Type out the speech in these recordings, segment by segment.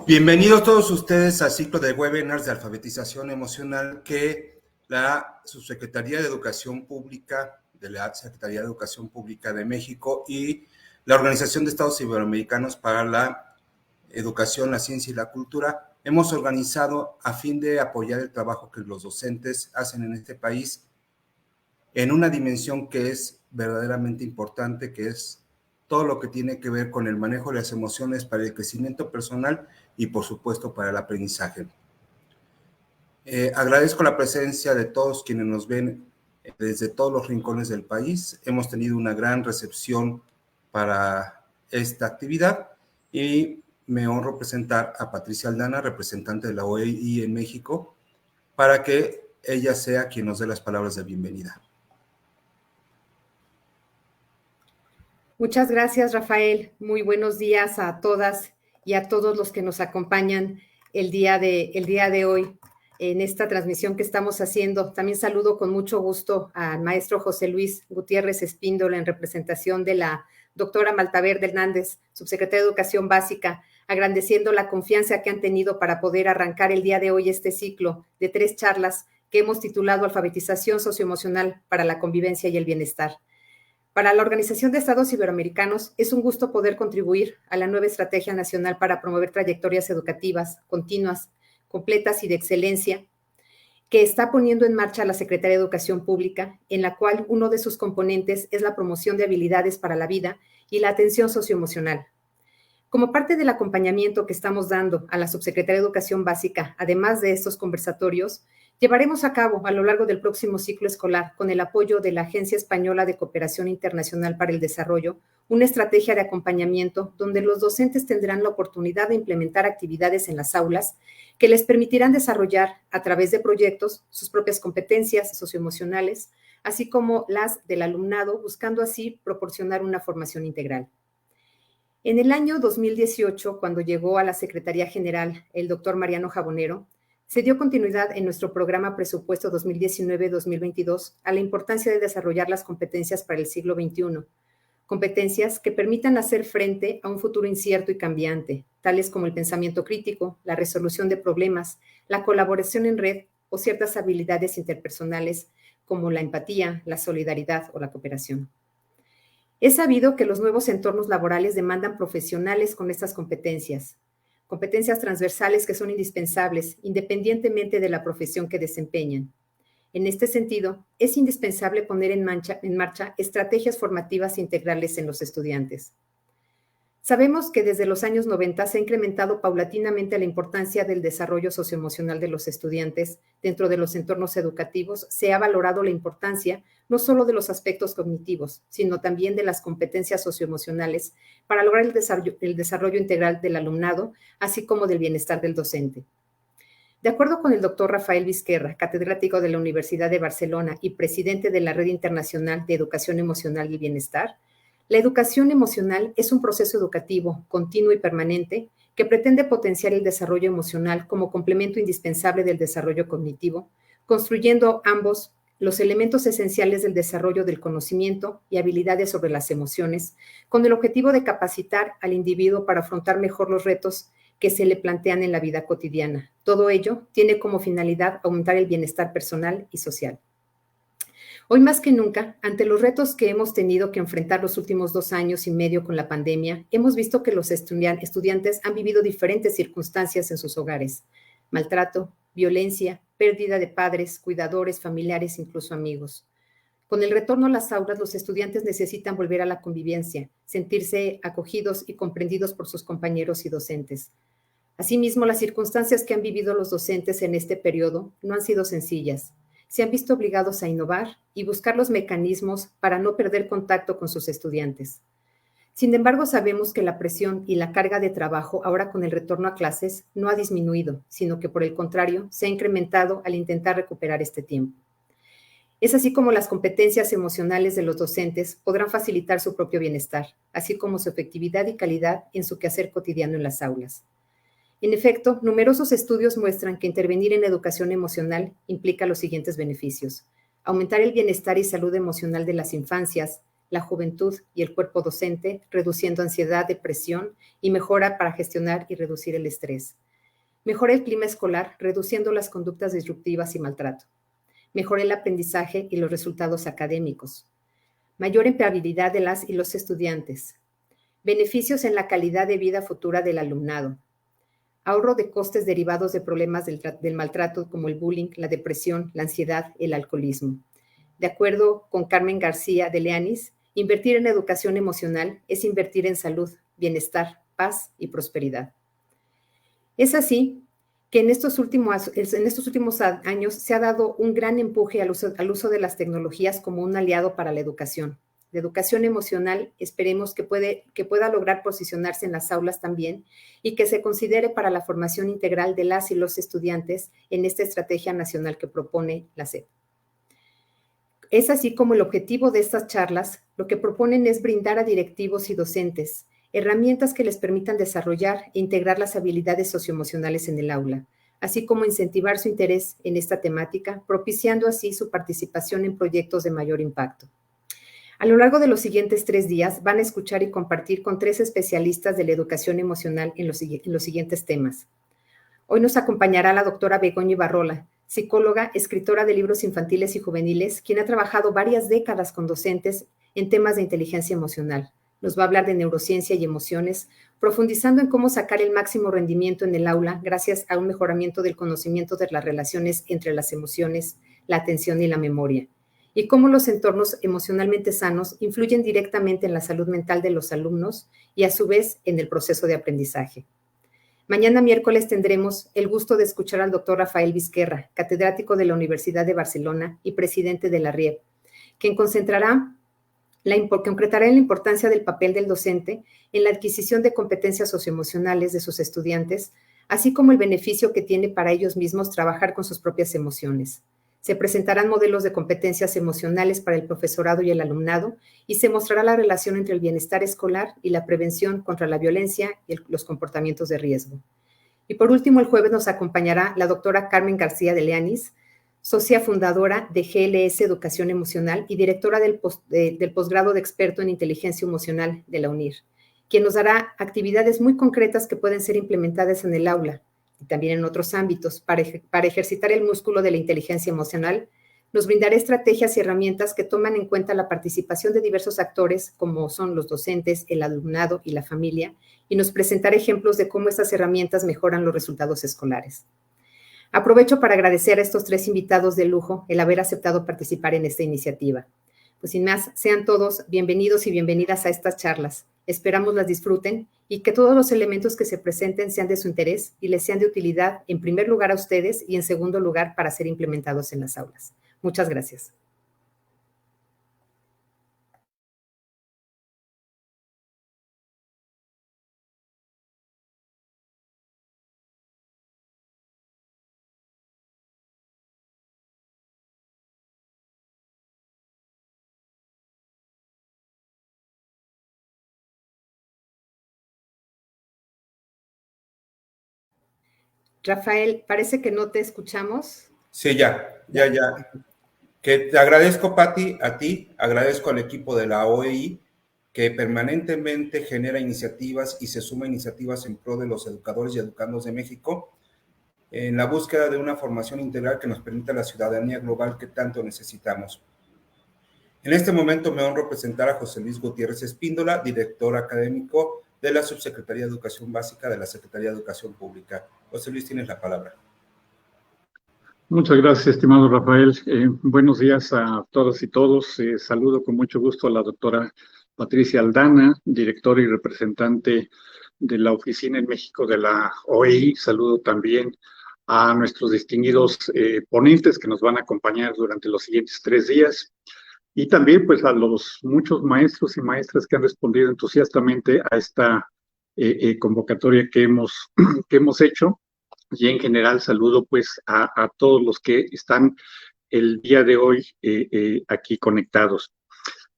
Bienvenidos todos ustedes al ciclo de webinars de alfabetización emocional que la Subsecretaría de Educación Pública de la Secretaría de Educación Pública de México y la Organización de Estados Iberoamericanos para la Educación, la Ciencia y la Cultura hemos organizado a fin de apoyar el trabajo que los docentes hacen en este país en una dimensión que es verdaderamente importante, que es todo lo que tiene que ver con el manejo de las emociones para el crecimiento personal y, por supuesto, para el aprendizaje. Agradezco la presencia de todos quienes nos ven desde todos los rincones del país. Hemos tenido una gran recepción para esta actividad y me honro presentar a Patricia Aldana, representante de la OEI en México, para que ella sea quien nos dé las palabras de bienvenida. Muchas gracias, Rafael. Muy buenos días a todas y a todos los que nos acompañan el día de hoy en esta transmisión que estamos haciendo. También saludo con mucho gusto al maestro José Luis Gutiérrez Espíndola en representación de la doctora Maltaverde Hernández, subsecretaria de Educación Básica, agradeciendo la confianza que han tenido para poder arrancar el día de hoy este ciclo de 3 charlas que hemos titulado Alfabetización Socioemocional para la Convivencia y el Bienestar. Para la Organización de Estados Iberoamericanos es un gusto poder contribuir a la nueva Estrategia Nacional para promover trayectorias educativas continuas, completas y de excelencia que está poniendo en marcha la Secretaría de Educación Pública, en la cual uno de sus componentes es la promoción de habilidades para la vida y la atención socioemocional. Como parte del acompañamiento que estamos dando a la Subsecretaría de Educación Básica, además de estos conversatorios, llevaremos a cabo a lo largo del próximo ciclo escolar, con el apoyo de la Agencia Española de Cooperación Internacional para el Desarrollo, una estrategia de acompañamiento donde los docentes tendrán la oportunidad de implementar actividades en las aulas que les permitirán desarrollar a través de proyectos sus propias competencias socioemocionales, así como las del alumnado, buscando así proporcionar una formación integral. En el año 2018, cuando llegó a la Secretaría General el doctor Mariano Jabonero, se dio continuidad en nuestro programa Presupuesto 2019-2022 a la importancia de desarrollar las competencias para el siglo XXI, competencias que permitan hacer frente a un futuro incierto y cambiante, tales como el pensamiento crítico, la resolución de problemas, la colaboración en red o ciertas habilidades interpersonales como la empatía, la solidaridad o la cooperación. Es sabido que los nuevos entornos laborales demandan profesionales con estas competencias transversales que son indispensables independientemente de la profesión que desempeñan. En este sentido, es indispensable poner en marcha estrategias formativas integrales en los estudiantes. Sabemos que desde los años 90 se ha incrementado paulatinamente la importancia del desarrollo socioemocional de los estudiantes dentro de los entornos educativos. Se ha valorado la importancia no solo de los aspectos cognitivos, sino también de las competencias socioemocionales para lograr el desarrollo integral del alumnado, así como del bienestar del docente. De acuerdo con el doctor Rafael Vizquerra, catedrático de la Universidad de Barcelona y presidente de la Red Internacional de Educación Emocional y Bienestar, la educación emocional es un proceso educativo continuo y permanente que pretende potenciar el desarrollo emocional como complemento indispensable del desarrollo cognitivo, construyendo ambos los elementos esenciales del desarrollo del conocimiento y habilidades sobre las emociones, con el objetivo de capacitar al individuo para afrontar mejor los retos que se le plantean en la vida cotidiana. Todo ello tiene como finalidad aumentar el bienestar personal y social. Hoy más que nunca, ante los retos que hemos tenido que enfrentar los últimos 2 años y medio con la pandemia, hemos visto que los estudiantes han vivido diferentes circunstancias en sus hogares: maltrato, violencia, pérdida de padres, cuidadores, familiares, incluso amigos. Con el retorno a las aulas, los estudiantes necesitan volver a la convivencia, sentirse acogidos y comprendidos por sus compañeros y docentes. Asimismo, las circunstancias que han vivido los docentes en este periodo no han sido sencillas. Se han visto obligados a innovar y buscar los mecanismos para no perder contacto con sus estudiantes. Sin embargo, sabemos que la presión y la carga de trabajo ahora con el retorno a clases no ha disminuido, sino que por el contrario se ha incrementado al intentar recuperar este tiempo. Es así como las competencias emocionales de los docentes podrán facilitar su propio bienestar, así como su efectividad y calidad en su quehacer cotidiano en las aulas. En efecto, numerosos estudios muestran que intervenir en la educación emocional implica los siguientes beneficios: aumentar el bienestar y salud emocional de las infancias, la juventud y el cuerpo docente, reduciendo ansiedad, depresión y mejora para gestionar y reducir el estrés. Mejora el clima escolar, reduciendo las conductas disruptivas y maltrato. Mejora el aprendizaje y los resultados académicos. Mayor empleabilidad de las y los estudiantes. Beneficios en la calidad de vida futura del alumnado. Ahorro de costes derivados de problemas del maltrato como el bullying, la depresión, la ansiedad, el alcoholismo. De acuerdo con Carmen García de Leanis, invertir en educación emocional es invertir en salud, bienestar, paz y prosperidad. Es así que en estos últimos años se ha dado un gran empuje al uso de las tecnologías como un aliado para la educación. La educación emocional esperemos que pueda lograr posicionarse en las aulas también y que se considere para la formación integral de las y los estudiantes en esta estrategia nacional que propone la SEP. Es así como el objetivo de estas charlas lo que proponen es brindar a directivos y docentes herramientas que les permitan desarrollar e integrar las habilidades socioemocionales en el aula, así como incentivar su interés en esta temática, propiciando así su participación en proyectos de mayor impacto. A lo largo de los siguientes 3 días van a escuchar y compartir con 3 especialistas de la educación emocional en los siguientes temas. Hoy nos acompañará la doctora Begoña Ibarrola, psicóloga, escritora de libros infantiles y juveniles, quien ha trabajado varias décadas con docentes en temas de inteligencia emocional. Nos va a hablar de neurociencia y emociones, profundizando en cómo sacar el máximo rendimiento en el aula gracias a un mejoramiento del conocimiento de las relaciones entre las emociones, la atención y la memoria, y cómo los entornos emocionalmente sanos influyen directamente en la salud mental de los alumnos y a su vez en el proceso de aprendizaje. Mañana miércoles tendremos el gusto de escuchar al doctor Rafael Vizquerra, catedrático de la Universidad de Barcelona y presidente de la RIEP, quien concretará la importancia del papel del docente en la adquisición de competencias socioemocionales de sus estudiantes, así como el beneficio que tiene para ellos mismos trabajar con sus propias emociones. Se presentarán modelos de competencias emocionales para el profesorado y el alumnado y se mostrará la relación entre el bienestar escolar y la prevención contra la violencia y los comportamientos de riesgo. Y por último, el jueves nos acompañará la doctora Carmen García de Leanis, socia fundadora de GLS Educación Emocional y directora del posgrado de experto en inteligencia emocional de la UNIR, quien nos dará actividades muy concretas que pueden ser implementadas en el aula y también en otros ámbitos para ejercitar el músculo de la inteligencia emocional. Nos brindará estrategias y herramientas que toman en cuenta la participación de diversos actores, como son los docentes, el alumnado y la familia, y nos presentará ejemplos de cómo estas herramientas mejoran los resultados escolares. Aprovecho para agradecer a estos 3 invitados de lujo el haber aceptado participar en esta iniciativa. Pues sin más, sean todos bienvenidos y bienvenidas a estas charlas. Esperamos las disfruten y que todos los elementos que se presenten sean de su interés y les sean de utilidad, en primer lugar a ustedes y en segundo lugar para ser implementados en las aulas. Muchas gracias. Rafael, parece que no te escuchamos. Sí, ya. Que te agradezco, Pati, a ti, agradezco al equipo de la OEI que permanentemente genera iniciativas y se suma iniciativas en pro de los educadores y educandos de México en la búsqueda de una formación integral que nos permita la ciudadanía global que tanto necesitamos. En este momento me honro presentar a José Luis Gutiérrez Espíndola, director académico de la Subsecretaría de Educación Básica de la Secretaría de Educación Pública. José Luis, tienes la palabra. Muchas gracias, estimado Rafael. Buenos días a todas y todos. Saludo con mucho gusto a la doctora Patricia Aldana, directora y representante de la oficina en México de la OEI. Saludo también a nuestros distinguidos ponentes que nos van a acompañar durante los siguientes 3 días. Y también pues a los muchos maestros y maestras que han respondido entusiastamente a esta convocatoria que hemos hecho. Y en general saludo pues a todos los que están el día de hoy aquí conectados.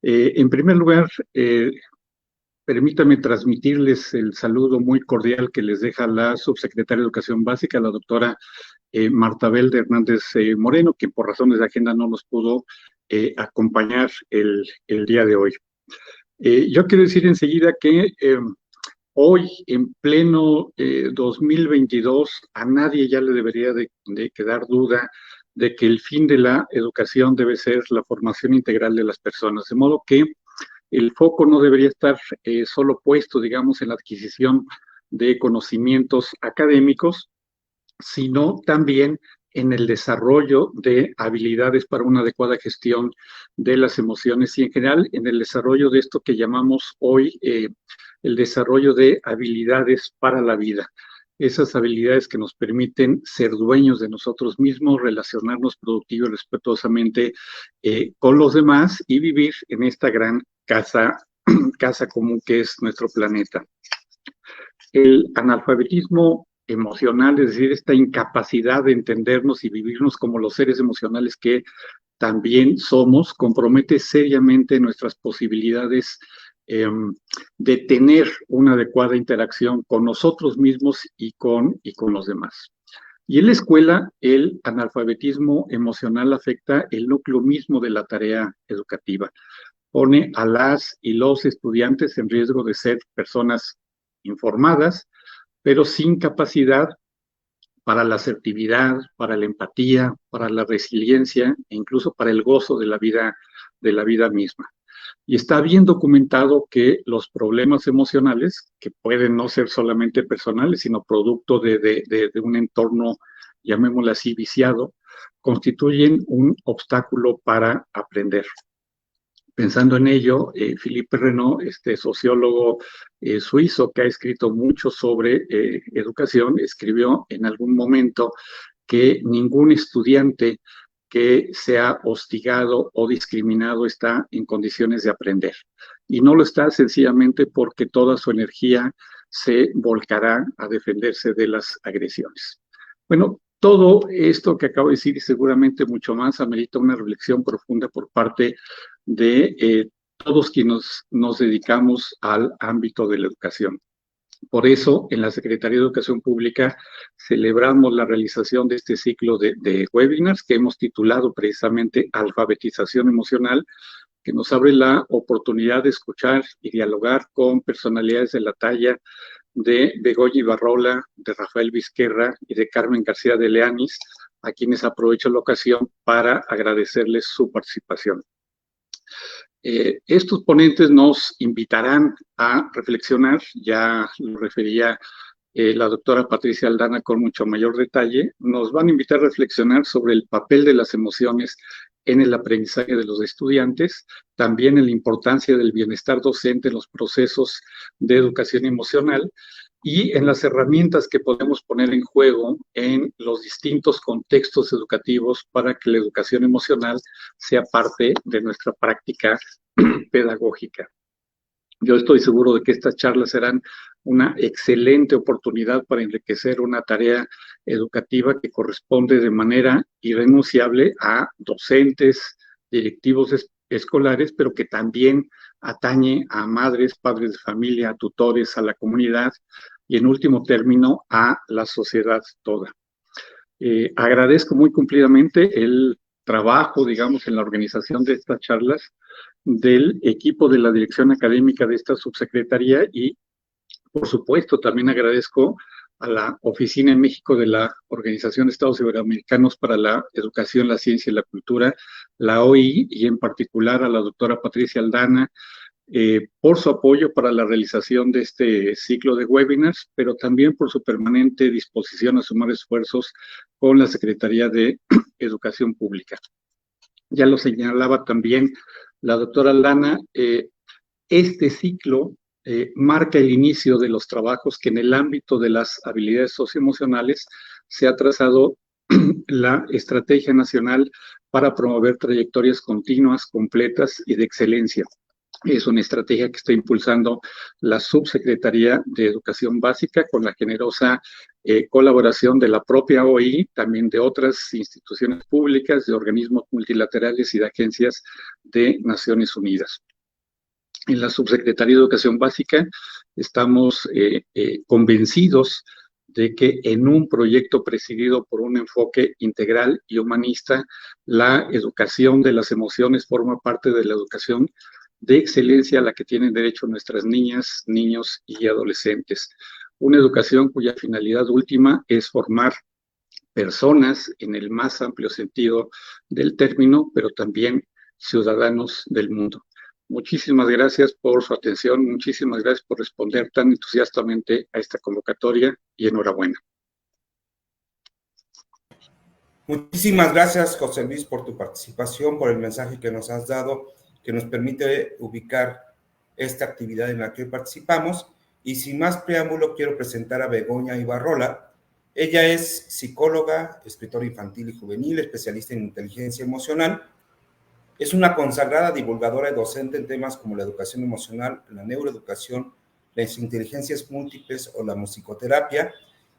En primer lugar, permítame transmitirles el saludo muy cordial que les deja la subsecretaria de Educación Básica, la doctora Martabel de Hernández Moreno, quien por razones de agenda no nos pudo acompañar el día de hoy. Yo quiero decir enseguida que hoy, en pleno 2022, a nadie ya le debería de quedar duda de que el fin de la educación debe ser la formación integral de las personas, de modo que el foco no debería estar solo puesto, digamos, en la adquisición de conocimientos académicos, sino también en el desarrollo de habilidades para una adecuada gestión de las emociones y en general en el desarrollo de esto que llamamos hoy el desarrollo de habilidades para la vida. Esas habilidades que nos permiten ser dueños de nosotros mismos, relacionarnos productivo y respetuosamente con los demás y vivir en esta gran casa común que es nuestro planeta. El analfabetismo emocional, es decir, esta incapacidad de entendernos y vivirnos como los seres emocionales que también somos, compromete seriamente nuestras posibilidades de tener una adecuada interacción con nosotros mismos y con los demás. Y en la escuela, el analfabetismo emocional afecta el núcleo mismo de la tarea educativa. Pone a las y los estudiantes en riesgo de ser personas informadas, pero sin capacidad para la asertividad, para la empatía, para la resiliencia e incluso para el gozo de la vida misma. Y está bien documentado que los problemas emocionales, que pueden no ser solamente personales, sino producto de un entorno, llamémoslo así, viciado, constituyen un obstáculo para aprender. Pensando en ello, Philippe Renaud, este sociólogo suizo que ha escrito mucho sobre educación, escribió en algún momento que ningún estudiante que sea hostigado o discriminado está en condiciones de aprender. Y no lo está sencillamente porque toda su energía se volcará a defenderse de las agresiones. Bueno, todo esto que acabo de decir y seguramente mucho más amerita una reflexión profunda por parte de todos quienes nos dedicamos al ámbito de la educación. Por eso, en la Secretaría de Educación Pública celebramos la realización de este ciclo de webinars que hemos titulado precisamente Alfabetización Emocional, que nos abre la oportunidad de escuchar y dialogar con personalidades de la talla de Begoña Ibarrola, de Rafael Vizquerra y de Carmen García de Leanis, a quienes aprovecho la ocasión para agradecerles su participación. Estos ponentes nos invitarán a reflexionar, ya lo refería la doctora Patricia Aldana con mucho mayor detalle, nos van a invitar a reflexionar sobre el papel de las emociones en el aprendizaje de los estudiantes, también en la importancia del bienestar docente en los procesos de educación emocional y en las herramientas que podemos poner en juego en los distintos contextos educativos para que la educación emocional sea parte de nuestra práctica pedagógica. Yo estoy seguro de que estas charlas serán una excelente oportunidad para enriquecer una tarea educativa que corresponde de manera irrenunciable a docentes, directivos escolares, pero que también atañe a madres, padres de familia, a tutores, a la comunidad y en último término a la sociedad toda. Agradezco muy cumplidamente el trabajo, digamos, en la organización de estas charlas del equipo de la dirección académica de esta subsecretaría y, por supuesto, también agradezco a la Oficina en México de la Organización de Estados Iberoamericanos para la Educación, la Ciencia y la Cultura, la OI, y en particular a la doctora Patricia Aldana, por su apoyo para la realización de este ciclo de webinars, pero también por su permanente disposición a sumar esfuerzos con la Secretaría de Educación Pública. Ya lo señalaba también la doctora Aldana, este ciclo marca el inicio de los trabajos que en el ámbito de las habilidades socioemocionales se ha trazado la Estrategia Nacional para promover trayectorias continuas, completas y de excelencia. Es una estrategia que está impulsando la Subsecretaría de Educación Básica con la generosa colaboración de la propia OI, también de otras instituciones públicas, de organismos multilaterales y de agencias de Naciones Unidas. En la Subsecretaría de Educación Básica estamos convencidos de que en un proyecto presidido por un enfoque integral y humanista, la educación de las emociones forma parte de la educación de excelencia a la que tienen derecho nuestras niñas, niños y adolescentes. Una educación cuya finalidad última es formar personas en el más amplio sentido del término, pero también ciudadanos del mundo. Muchísimas gracias por su atención, muchísimas gracias por responder tan entusiastamente a esta convocatoria y enhorabuena. Muchísimas gracias, José Luis, por tu participación, por el mensaje que nos has dado, que nos permite ubicar esta actividad en la que participamos. Y sin más preámbulo, quiero presentar a Begoña Ibarrola. Ella es psicóloga, escritora infantil y juvenil, especialista en inteligencia emocional. Es una consagrada divulgadora y docente en temas como la educación emocional, la neuroeducación, las inteligencias múltiples o la musicoterapia,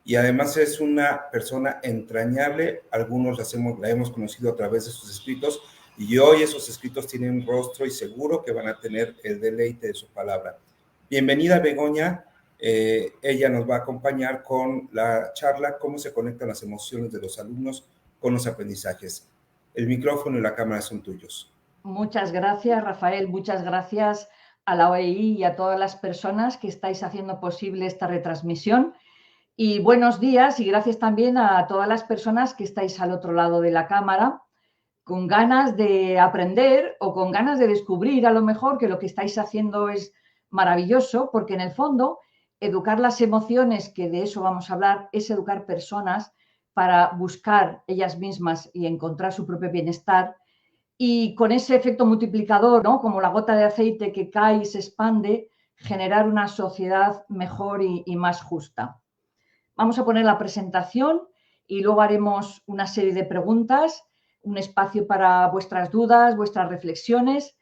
y además es una persona entrañable. Algunos la hemos conocido a través de sus escritos, y hoy esos escritos tienen un rostro y seguro que van a tener el deleite de su palabra. Bienvenida, Begoña. Ella nos va a acompañar con la charla "Cómo se conectan las emociones de los alumnos con los aprendizajes". El micrófono y la cámara son tuyos. Muchas gracias, Rafael. Muchas gracias a la OEI y a todas las personas que estáis haciendo posible esta retransmisión. Y buenos días, y gracias también a todas las personas que estáis al otro lado de la cámara, con ganas de aprender o con ganas de descubrir a lo mejor que lo que estáis haciendo es maravilloso, porque en el fondo educar las emociones, que de eso vamos a hablar, es educar personas para buscar ellas mismas y encontrar su propio bienestar, y con ese efecto multiplicador, ¿no?, como la gota de aceite que cae y se expande, generar una sociedad mejor y más justa. Vamos a poner la presentación y luego haremos una serie de preguntas, un espacio para vuestras dudas, vuestras reflexiones.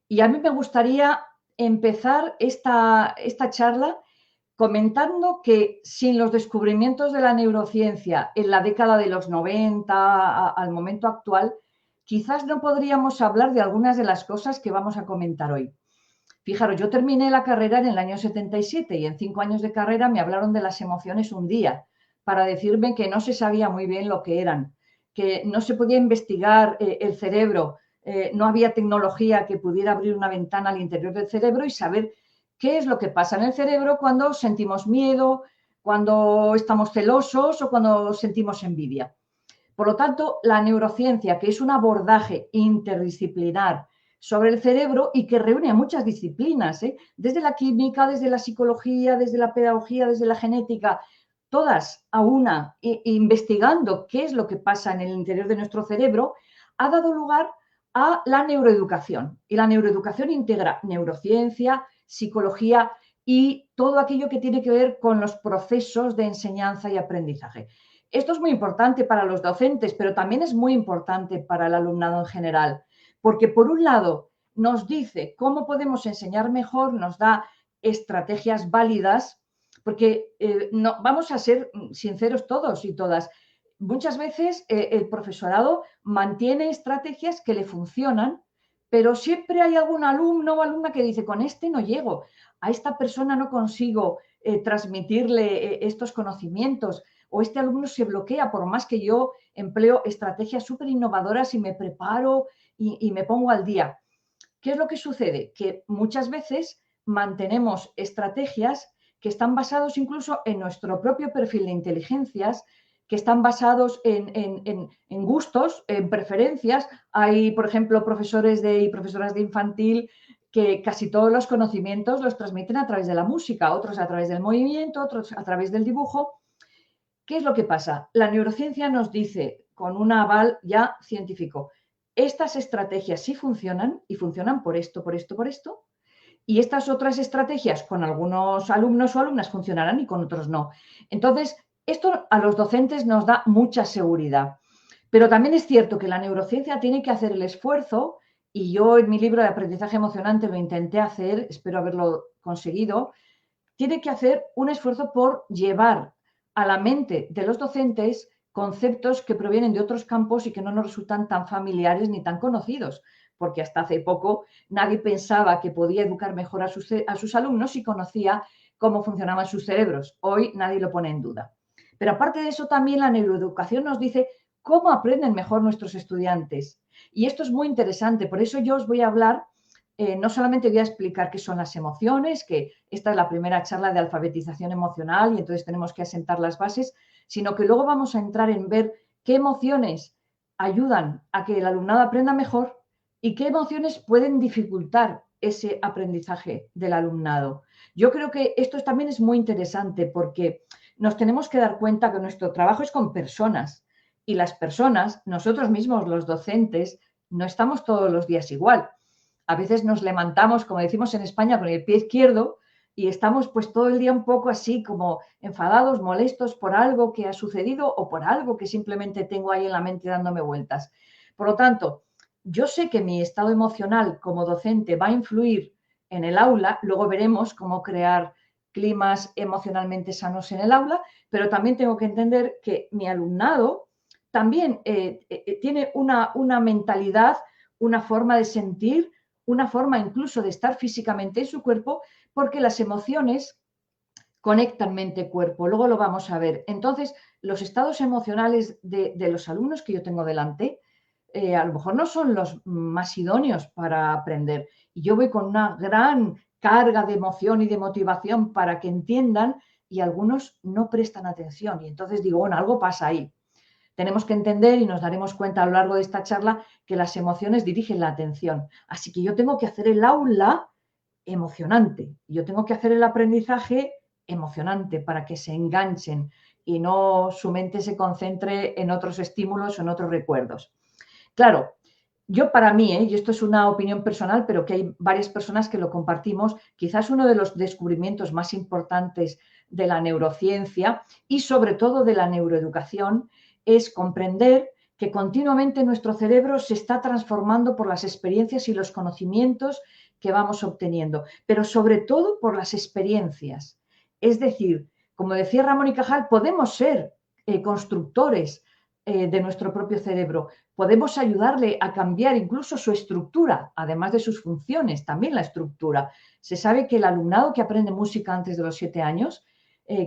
Y a mí me gustaría empezar esta charla comentando que sin los descubrimientos de la neurociencia en la década de los 90 al momento actual, quizás no podríamos hablar de algunas de las cosas que vamos a comentar hoy. Fijaros, yo terminé la carrera en el año 77 y en 5 años de carrera me hablaron de las emociones un día para decirme que no se sabía muy bien lo que eran, que no se podía investigar el cerebro, no había tecnología que pudiera abrir una ventana al interior del cerebro y saber qué es lo que pasa en el cerebro cuando sentimos miedo, cuando estamos celosos o cuando sentimos envidia. Por lo tanto, la neurociencia, que es un abordaje interdisciplinar sobre el cerebro y que reúne a muchas disciplinas, desde la química, desde la psicología, desde la pedagogía, desde la genética, todas a una, investigando qué es lo que pasa en el interior de nuestro cerebro, ha dado lugar a la neuroeducación. Y la neuroeducación integra neurociencia, psicología y todo aquello que tiene que ver con los procesos de enseñanza y aprendizaje. Esto es muy importante para los docentes, pero también es muy importante para el alumnado en general, porque por un lado nos dice cómo podemos enseñar mejor, nos da estrategias válidas, porque no, vamos a ser sinceros todos y todas. Muchas veces el profesorado mantiene estrategias que le funcionan, pero siempre hay algún alumno o alumna que dice, con este no llego, a esta persona no consigo transmitirle estos conocimientos, o este alumno se bloquea por más que yo empleo estrategias súper innovadoras y me preparo y me pongo al día. ¿Qué es lo que sucede? Que muchas veces mantenemos estrategias que están basados incluso en nuestro propio perfil de inteligencias, que están basados en gustos, en preferencias. Hay, por ejemplo, profesores y profesoras de infantil que casi todos los conocimientos los transmiten a través de la música, otros a través del movimiento, otros a través del dibujo. ¿Qué es lo que pasa? La neurociencia nos dice, con un aval ya científico, estas estrategias sí funcionan y funcionan por esto, por esto, por esto, y estas otras estrategias con algunos alumnos o alumnas funcionarán y con otros no. Entonces, esto a los docentes nos da mucha seguridad. Pero también es cierto que la neurociencia tiene que hacer el esfuerzo, y yo en mi libro de aprendizaje emocionante lo intenté hacer, espero haberlo conseguido, tiene que hacer un esfuerzo por llevar a la mente de los docentes conceptos que provienen de otros campos y que no nos resultan tan familiares ni tan conocidos, porque hasta hace poco nadie pensaba que podía educar mejor a sus alumnos si conocía cómo funcionaban sus cerebros. Hoy nadie lo pone en duda. Pero aparte de eso, también la neuroeducación nos dice cómo aprenden mejor nuestros estudiantes. Y esto es muy interesante, por eso yo os voy a hablar no solamente voy a explicar qué son las emociones, que esta es la primera charla de alfabetización emocional y entonces tenemos que asentar las bases, sino que luego vamos a entrar en ver qué emociones ayudan a que el alumnado aprenda mejor y qué emociones pueden dificultar ese aprendizaje del alumnado. Yo creo que esto también es muy interesante porque nos tenemos que dar cuenta que nuestro trabajo es con personas y las personas, nosotros mismos, los docentes, no estamos todos los días igual. A veces nos levantamos, como decimos en España, con el pie izquierdo y estamos pues todo el día un poco así como enfadados, molestos por algo que ha sucedido o por algo que simplemente tengo ahí en la mente dándome vueltas. Por lo tanto, yo sé que mi estado emocional como docente va a influir en el aula, luego veremos cómo crear climas emocionalmente sanos en el aula, pero también tengo que entender que mi alumnado también tiene una mentalidad, una forma de sentir, una forma incluso de estar físicamente en su cuerpo, porque las emociones conectan mente-cuerpo. Luego lo vamos a ver. Entonces, los estados emocionales de los alumnos que yo tengo delante, a lo mejor no son los más idóneos para aprender. Y yo voy con una gran carga de emoción y de motivación para que entiendan y algunos no prestan atención. Y entonces digo, bueno, algo pasa ahí. Tenemos que entender y nos daremos cuenta a lo largo de esta charla que las emociones dirigen la atención. Así que yo tengo que hacer el aula emocionante. Yo tengo que hacer el aprendizaje emocionante para que se enganchen y no su mente se concentre en otros estímulos o en otros recuerdos. Claro, yo para mí, y esto es una opinión personal, pero que hay varias personas que lo compartimos, quizás uno de los descubrimientos más importantes de la neurociencia y sobre todo de la neuroeducación es comprender que continuamente nuestro cerebro se está transformando por las experiencias y los conocimientos que vamos obteniendo, pero sobre todo por las experiencias. Es decir, como decía Ramón y Cajal, podemos ser constructores de nuestro propio cerebro, podemos ayudarle a cambiar incluso su estructura, además de sus funciones, también la estructura. Se sabe que el alumnado que aprende música antes de los 7 años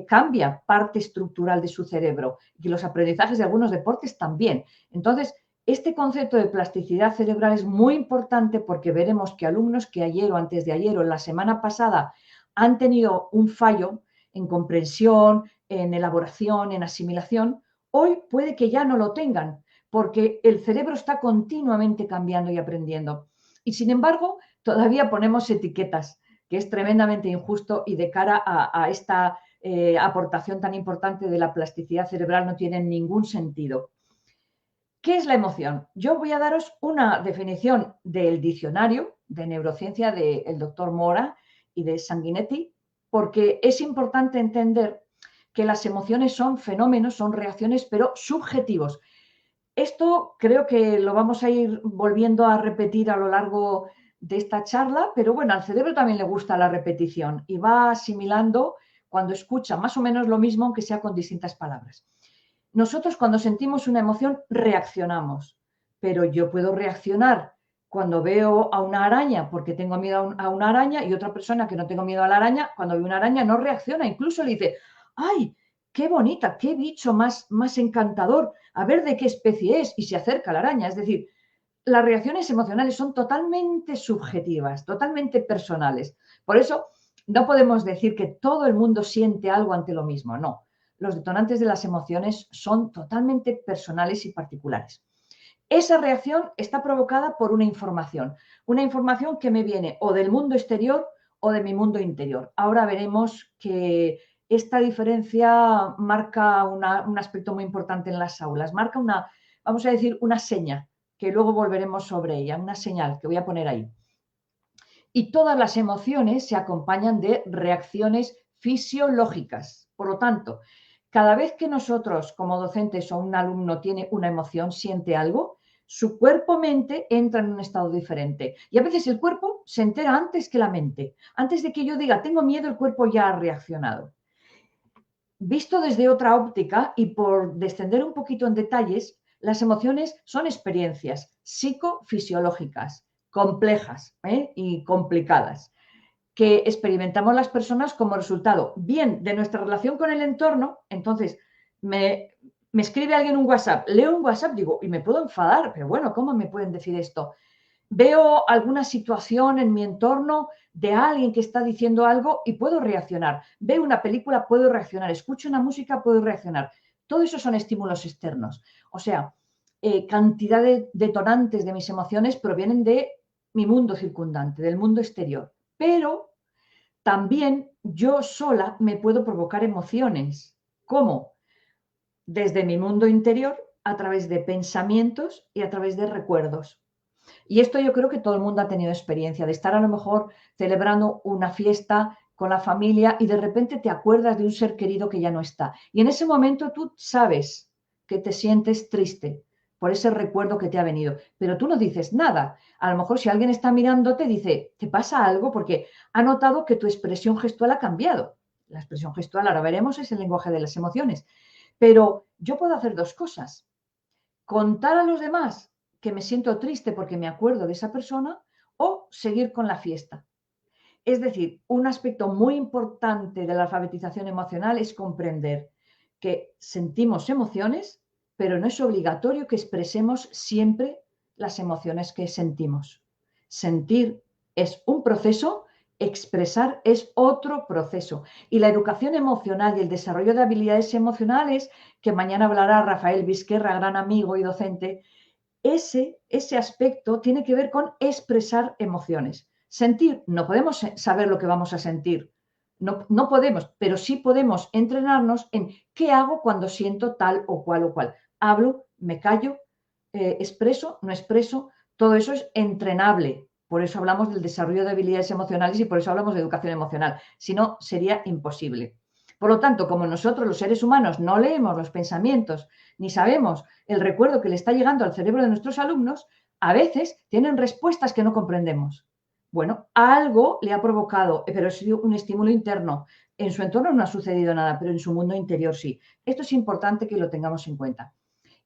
cambia parte estructural de su cerebro y los aprendizajes de algunos deportes también. Entonces, este concepto de plasticidad cerebral es muy importante porque veremos que alumnos que ayer o antes de ayer o la semana pasada han tenido un fallo en comprensión, en elaboración, en asimilación, hoy puede que ya no lo tengan porque el cerebro está continuamente cambiando y aprendiendo. Y sin embargo, todavía ponemos etiquetas, que es tremendamente injusto y de cara a esta aportación tan importante de la plasticidad cerebral no tiene ningún sentido. ¿Qué es la emoción? Yo voy a daros una definición del diccionario de neurociencia del doctor Mora y de Sanguinetti, porque es importante entender que las emociones son fenómenos, son reacciones, pero subjetivos. Esto creo que lo vamos a ir volviendo a repetir a lo largo de esta charla, pero bueno, al cerebro también le gusta la repetición y va asimilando cuando escucha más o menos lo mismo, aunque sea con distintas palabras. Nosotros cuando sentimos una emoción reaccionamos, pero yo puedo reaccionar cuando veo a una araña porque tengo miedo a una araña y otra persona que no tengo miedo a la araña, cuando ve una araña no reacciona, incluso le dice, ¡ay, qué bonita, qué bicho más encantador! A ver de qué especie es y se acerca a la araña. Es decir, las reacciones emocionales son totalmente subjetivas, totalmente personales. Por eso no podemos decir que todo el mundo siente algo ante lo mismo, no. Los detonantes de las emociones son totalmente personales y particulares. Esa reacción está provocada por una información que me viene o del mundo exterior o de mi mundo interior. Ahora veremos que esta diferencia marca un aspecto muy importante en las aulas, marca vamos a decir, una seña, que luego volveremos sobre ella, una señal que voy a poner ahí. Y todas las emociones se acompañan de reacciones fisiológicas. Por lo tanto, cada vez que nosotros como docentes o un alumno tiene una emoción, siente algo, su cuerpo-mente entra en un estado diferente. Y a veces el cuerpo se entera antes que la mente. Antes de que yo diga, tengo miedo, el cuerpo ya ha reaccionado. Visto desde otra óptica y por descender un poquito en detalles, las emociones son experiencias psicofisiológicas, complejas y complicadas, que experimentamos las personas como resultado bien de nuestra relación con el entorno. Entonces, me escribe alguien un WhatsApp, leo un WhatsApp, digo, y me puedo enfadar, pero bueno, ¿cómo me pueden decir esto? Veo alguna situación en mi entorno de alguien que está diciendo algo y puedo reaccionar. Veo una película, puedo reaccionar. Escucho una música, puedo reaccionar. Todo eso son estímulos externos. O sea, cantidad de detonantes de mis emociones provienen de mi mundo circundante, del mundo exterior. Pero también yo sola me puedo provocar emociones. ¿Cómo? Desde mi mundo interior, a través de pensamientos y a través de recuerdos. Y esto yo creo que todo el mundo ha tenido experiencia de estar a lo mejor celebrando una fiesta con la familia y de repente te acuerdas de un ser querido que ya no está. Y en ese momento tú sabes que te sientes triste por ese recuerdo que te ha venido, pero tú no dices nada. A lo mejor si alguien está mirándote dice, ¿te pasa algo? Porque ha notado que tu expresión gestual ha cambiado. La expresión gestual, ahora veremos, es el lenguaje de las emociones. Pero yo puedo hacer dos cosas. Contar a los demás que me siento triste porque me acuerdo de esa persona o seguir con la fiesta. Es decir, un aspecto muy importante de la alfabetización emocional es comprender que sentimos emociones, pero no es obligatorio que expresemos siempre las emociones que sentimos. Sentir es un proceso, expresar es otro proceso. Y la educación emocional y el desarrollo de habilidades emocionales, que mañana hablará Rafael Vizquerra, gran amigo y docente, ese aspecto tiene que ver con expresar emociones. Sentir, no podemos saber lo que vamos a sentir, no podemos, pero sí podemos entrenarnos en qué hago cuando siento tal o cual. Hablo, me callo, expreso, no expreso, todo eso es entrenable. Por eso hablamos del desarrollo de habilidades emocionales y por eso hablamos de educación emocional. Si no, sería imposible. Por lo tanto, como nosotros los seres humanos no leemos los pensamientos ni sabemos el recuerdo que le está llegando al cerebro de nuestros alumnos, a veces tienen respuestas que no comprendemos. Bueno, algo le ha provocado, pero ha sido un estímulo interno. En su entorno no ha sucedido nada, pero en su mundo interior sí. Esto es importante que lo tengamos en cuenta.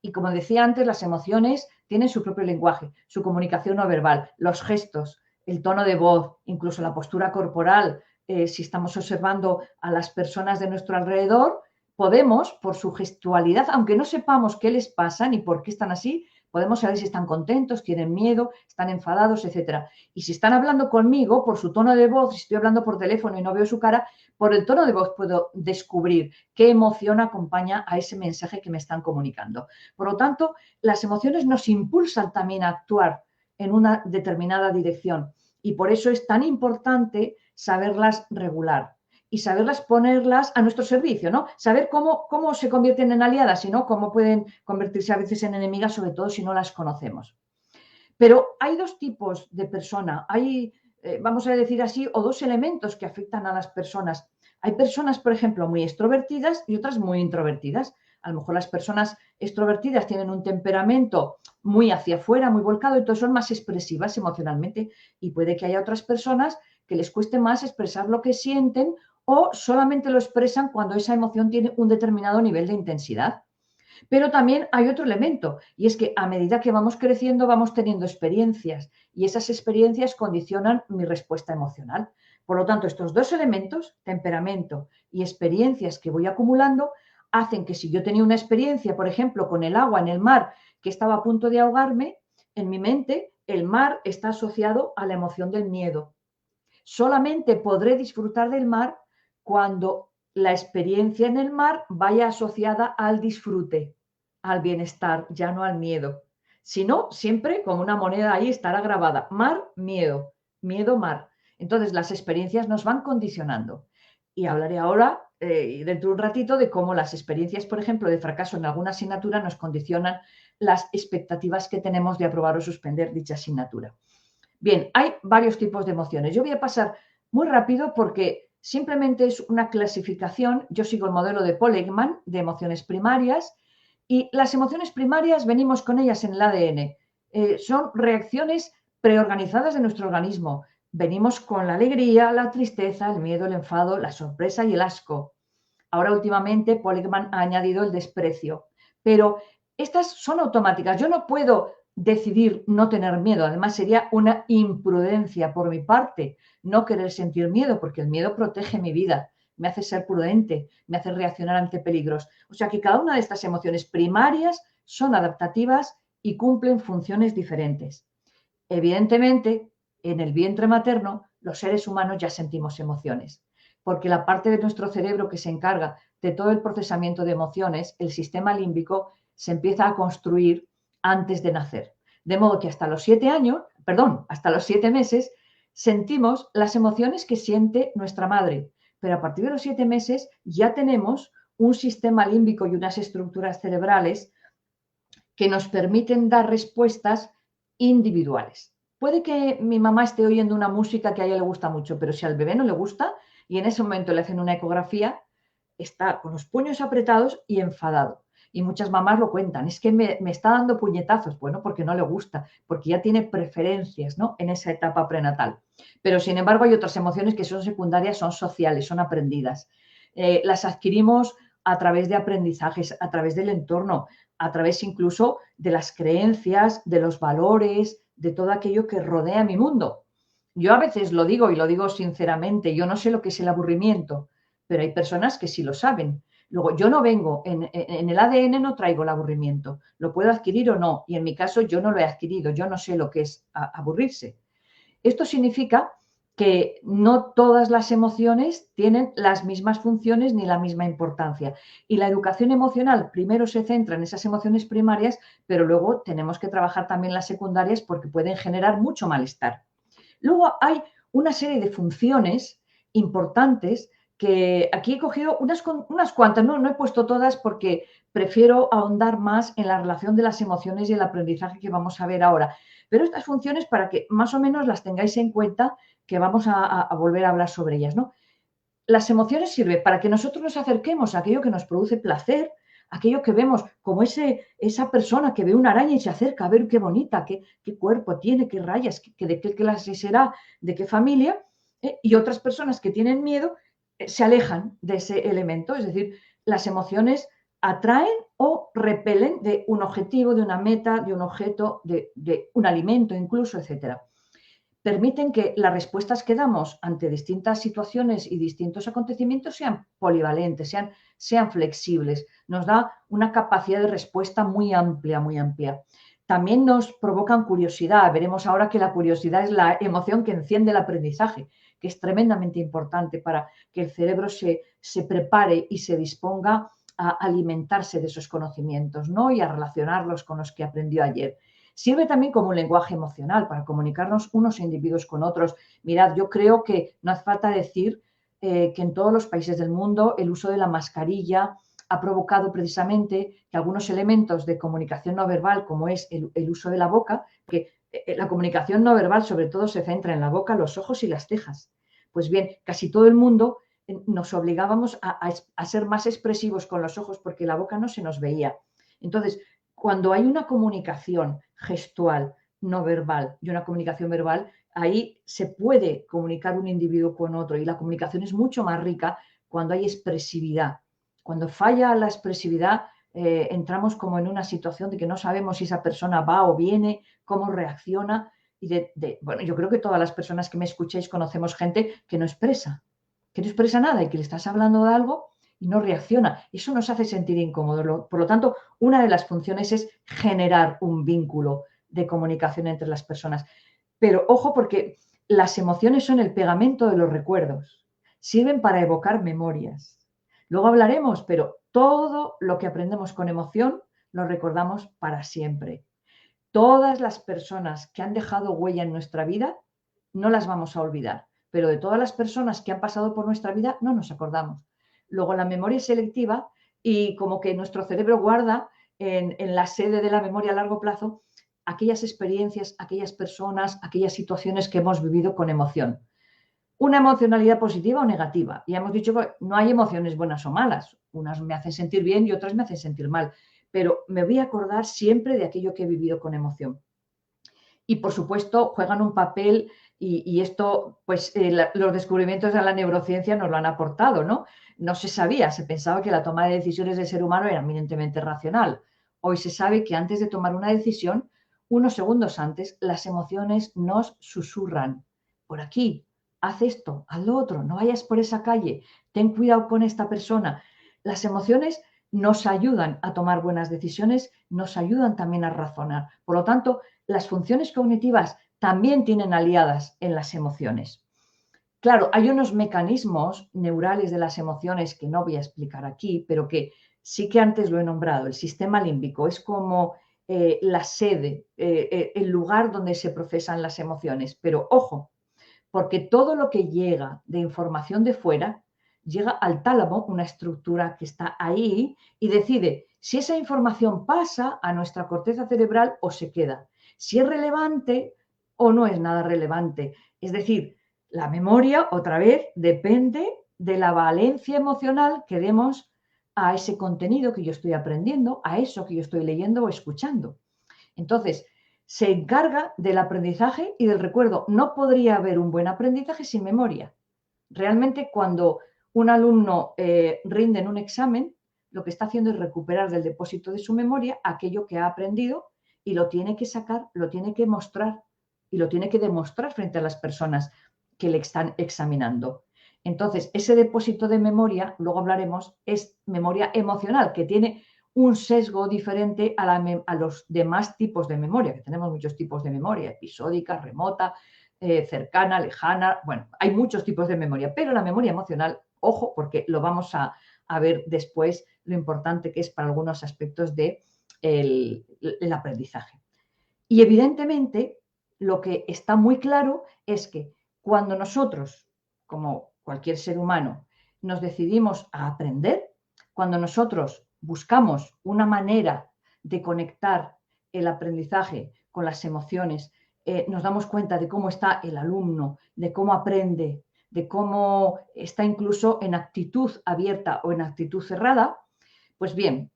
Y como decía antes, las emociones tienen su propio lenguaje, su comunicación no verbal, los gestos, el tono de voz, incluso la postura corporal. Si estamos observando a las personas de nuestro alrededor, podemos, por su gestualidad, aunque no sepamos qué les pasa ni por qué están así, podemos saber si están contentos, tienen miedo, están enfadados, etc. Y si están hablando conmigo, por su tono de voz, si estoy hablando por teléfono y no veo su cara, por el tono de voz puedo descubrir qué emoción acompaña a ese mensaje que me están comunicando. Por lo tanto, las emociones nos impulsan también a actuar en una determinada dirección y por eso es tan importante saberlas regular y saberlas ponerlas a nuestro servicio, ¿no? Saber cómo se convierten en aliadas y no cómo pueden convertirse a veces en enemigas, sobre todo si no las conocemos. Pero hay dos tipos de persona, hay, vamos a decir así, o dos elementos que afectan a las personas. Hay personas, por ejemplo, muy extrovertidas y otras muy introvertidas. A lo mejor las personas extrovertidas tienen un temperamento muy hacia afuera, muy volcado, entonces son más expresivas emocionalmente y puede que haya otras personas que les cueste más expresar lo que sienten o solamente lo expresan cuando esa emoción tiene un determinado nivel de intensidad. Pero también hay otro elemento y es que a medida que vamos creciendo vamos teniendo experiencias y esas experiencias condicionan mi respuesta emocional. Por lo tanto, estos dos elementos, temperamento y experiencias que voy acumulando, hacen que si yo tenía una experiencia, por ejemplo, con el agua en el mar, que estaba a punto de ahogarme, en mi mente el mar está asociado a la emoción del miedo. Solamente podré disfrutar del mar cuando la experiencia en el mar vaya asociada al disfrute, al bienestar, ya no al miedo. Si no, siempre como una moneda ahí estará grabada. Mar, miedo, miedo, mar. Entonces las experiencias nos van condicionando. Y hablaré ahora, dentro de un ratito, de cómo las experiencias, por ejemplo, de fracaso en alguna asignatura nos condicionan las expectativas que tenemos de aprobar o suspender dicha asignatura. Bien, hay varios tipos de emociones. Yo voy a pasar muy rápido porque simplemente es una clasificación. Yo sigo el modelo de Paul Ekman de emociones primarias y las emociones primarias venimos con ellas en el ADN. Son reacciones preorganizadas de nuestro organismo. Venimos con la alegría, la tristeza, el miedo, el enfado, la sorpresa y el asco. Ahora últimamente Paul Ekman ha añadido el desprecio. Pero estas son automáticas. Yo no puedo decidir no tener miedo. Además, sería una imprudencia por mi parte no querer sentir miedo, porque el miedo protege mi vida, me hace ser prudente, me hace reaccionar ante peligros. O sea que cada una de estas emociones primarias son adaptativas y cumplen funciones diferentes. Evidentemente, en el vientre materno, los seres humanos ya sentimos emociones, porque la parte de nuestro cerebro que se encarga de todo el procesamiento de emociones, el sistema límbico, se empieza a construir antes de nacer. De modo que hasta los 7 meses, sentimos las emociones que siente nuestra madre, pero a partir de los 7 meses ya tenemos un sistema límbico y unas estructuras cerebrales que nos permiten dar respuestas individuales. Puede que mi mamá esté oyendo una música que a ella le gusta mucho, pero si al bebé no le gusta y en ese momento le hacen una ecografía, está con los puños apretados y enfadado. Y muchas mamás lo cuentan, es que me está dando puñetazos. Bueno, porque no le gusta, porque ya tiene preferencias, ¿no?, en esa etapa prenatal. Pero sin embargo hay otras emociones que son secundarias, son sociales, son aprendidas. Las adquirimos a través de aprendizajes, a través del entorno, a través incluso de las creencias, de los valores, de todo aquello que rodea mi mundo. Yo a veces lo digo y lo digo sinceramente, yo no sé lo que es el aburrimiento, pero hay personas que sí lo saben. Luego, yo no vengo, en el ADN no traigo el aburrimiento, lo puedo adquirir o no, y en mi caso yo no lo he adquirido, yo no sé lo que es aburrirse. Esto significa que no todas las emociones tienen las mismas funciones ni la misma importancia. Y la educación emocional primero se centra en esas emociones primarias, pero luego tenemos que trabajar también las secundarias porque pueden generar mucho malestar. Luego hay una serie de funciones importantes que aquí he cogido unas cuantas, no he puesto todas porque prefiero ahondar más en la relación de las emociones y el aprendizaje que vamos a ver ahora. Pero estas funciones, para que más o menos las tengáis en cuenta, que vamos a volver a hablar sobre ellas, ¿no? Las emociones sirven para que nosotros nos acerquemos a aquello que nos produce placer, aquello que vemos, como esa persona que ve una araña y se acerca a ver qué bonita, qué cuerpo tiene, qué rayas, de qué clase será, de qué familia, y otras personas que tienen miedo se alejan de ese elemento. Es decir, las emociones atraen o repelen de un objetivo, de una meta, de un objeto, de un alimento incluso, etcétera. Permiten que las respuestas que damos ante distintas situaciones y distintos acontecimientos sean polivalentes, sean flexibles. Nos da una capacidad de respuesta muy amplia, muy amplia. También nos provocan curiosidad. Veremos ahora que la curiosidad es la emoción que enciende el aprendizaje, que es tremendamente importante para que el cerebro se prepare y se disponga a alimentarse de esos conocimientos, ¿no?, y a relacionarlos con los que aprendió ayer. Sirve también como un lenguaje emocional para comunicarnos unos individuos con otros. Mirad, yo creo que no hace falta decir que en todos los países del mundo el uso de la mascarilla ha provocado precisamente que algunos elementos de comunicación no verbal, como es el uso de la boca, que la comunicación no verbal sobre todo se centra en la boca, los ojos y las cejas. Pues bien, casi todo el mundo nos obligábamos a ser más expresivos con los ojos porque la boca no se nos veía. Entonces, cuando hay una comunicación gestual, no verbal y una comunicación verbal, ahí se puede comunicar un individuo con otro y la comunicación es mucho más rica cuando hay expresividad. Cuando falla la expresividad, entramos como en una situación de que no sabemos si esa persona va o viene, cómo reacciona. Bueno, yo creo que todas las personas que me escucháis conocemos gente que no expresa nada y que le estás hablando de algo y no reacciona. Eso nos hace sentir incómodos. Por lo tanto, una de las funciones es generar un vínculo de comunicación entre las personas. Pero ojo, porque las emociones son el pegamento de los recuerdos. Sirven para evocar memorias. Luego hablaremos, pero todo lo que aprendemos con emoción lo recordamos para siempre. Todas las personas que han dejado huella en nuestra vida no las vamos a olvidar, pero de todas las personas que han pasado por nuestra vida no nos acordamos. Luego la memoria es selectiva y como que nuestro cerebro guarda en la sede de la memoria a largo plazo aquellas experiencias, aquellas personas, aquellas situaciones que hemos vivido con emoción. Una emocionalidad positiva o negativa. Ya hemos dicho que no hay emociones buenas o malas. Unas me hacen sentir bien y otras me hacen sentir mal. Pero me voy a acordar siempre de aquello que he vivido con emoción. Y, por supuesto, juegan un papel y esto, pues los descubrimientos de la neurociencia nos lo han aportado, ¿no? No se sabía, se pensaba que la toma de decisiones del ser humano era eminentemente racional. Hoy se sabe que antes de tomar una decisión, unos segundos antes, las emociones nos susurran. Por aquí, haz esto, haz lo otro, no vayas por esa calle, ten cuidado con esta persona. Las emociones nos ayudan a tomar buenas decisiones, nos ayudan también a razonar. Por lo tanto, las funciones cognitivas también tienen aliadas en las emociones. Claro, hay unos mecanismos neurales de las emociones que no voy a explicar aquí, pero que sí que antes lo he nombrado. El sistema límbico es como la sede, el lugar donde se procesan las emociones. Pero ojo, porque todo lo que llega de información de fuera llega al tálamo, una estructura que está ahí, y decide si esa información pasa a nuestra corteza cerebral o se queda, si es relevante o no es nada relevante. Es decir, la memoria, otra vez, depende de la valencia emocional que demos a ese contenido que yo estoy aprendiendo, a eso que yo estoy leyendo o escuchando. Entonces, se encarga del aprendizaje y del recuerdo. No podría haber un buen aprendizaje sin memoria. Realmente, cuando un alumno rinde en un examen, lo que está haciendo es recuperar del depósito de su memoria aquello que ha aprendido y lo tiene que sacar, lo tiene que mostrar y lo tiene que demostrar frente a las personas que le están examinando. Entonces, ese depósito de memoria, luego hablaremos, es memoria emocional, que tiene un sesgo diferente a los demás tipos de memoria, que tenemos muchos tipos de memoria, episódica, remota, cercana, lejana. Bueno, hay muchos tipos de memoria, pero la memoria emocional, ojo, porque lo vamos a ver después, lo importante que es para algunos aspectos del aprendizaje. Y evidentemente, lo que está muy claro es que cuando nosotros, como cualquier ser humano, nos decidimos a aprender, cuando nosotros buscamos una manera de conectar el aprendizaje con las emociones, nos damos cuenta de cómo está el alumno, de cómo aprende, de cómo está incluso en actitud abierta o en actitud cerrada. Pues bien,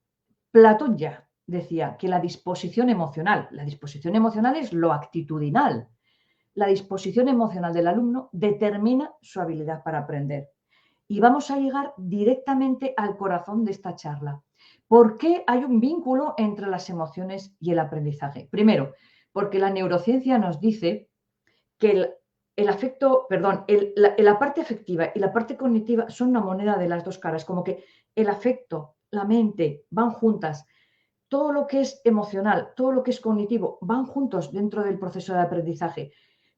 Platón ya decía que la disposición emocional es lo actitudinal. La disposición emocional del alumno determina su habilidad para aprender. Y vamos a llegar directamente al corazón de esta charla. ¿Por qué hay un vínculo entre las emociones y el aprendizaje? Primero, porque la neurociencia nos dice que la parte afectiva y la parte cognitiva son una moneda de las dos caras, como que el afecto, la mente van juntas. Todo lo que es emocional, todo lo que es cognitivo, van juntos dentro del proceso de aprendizaje.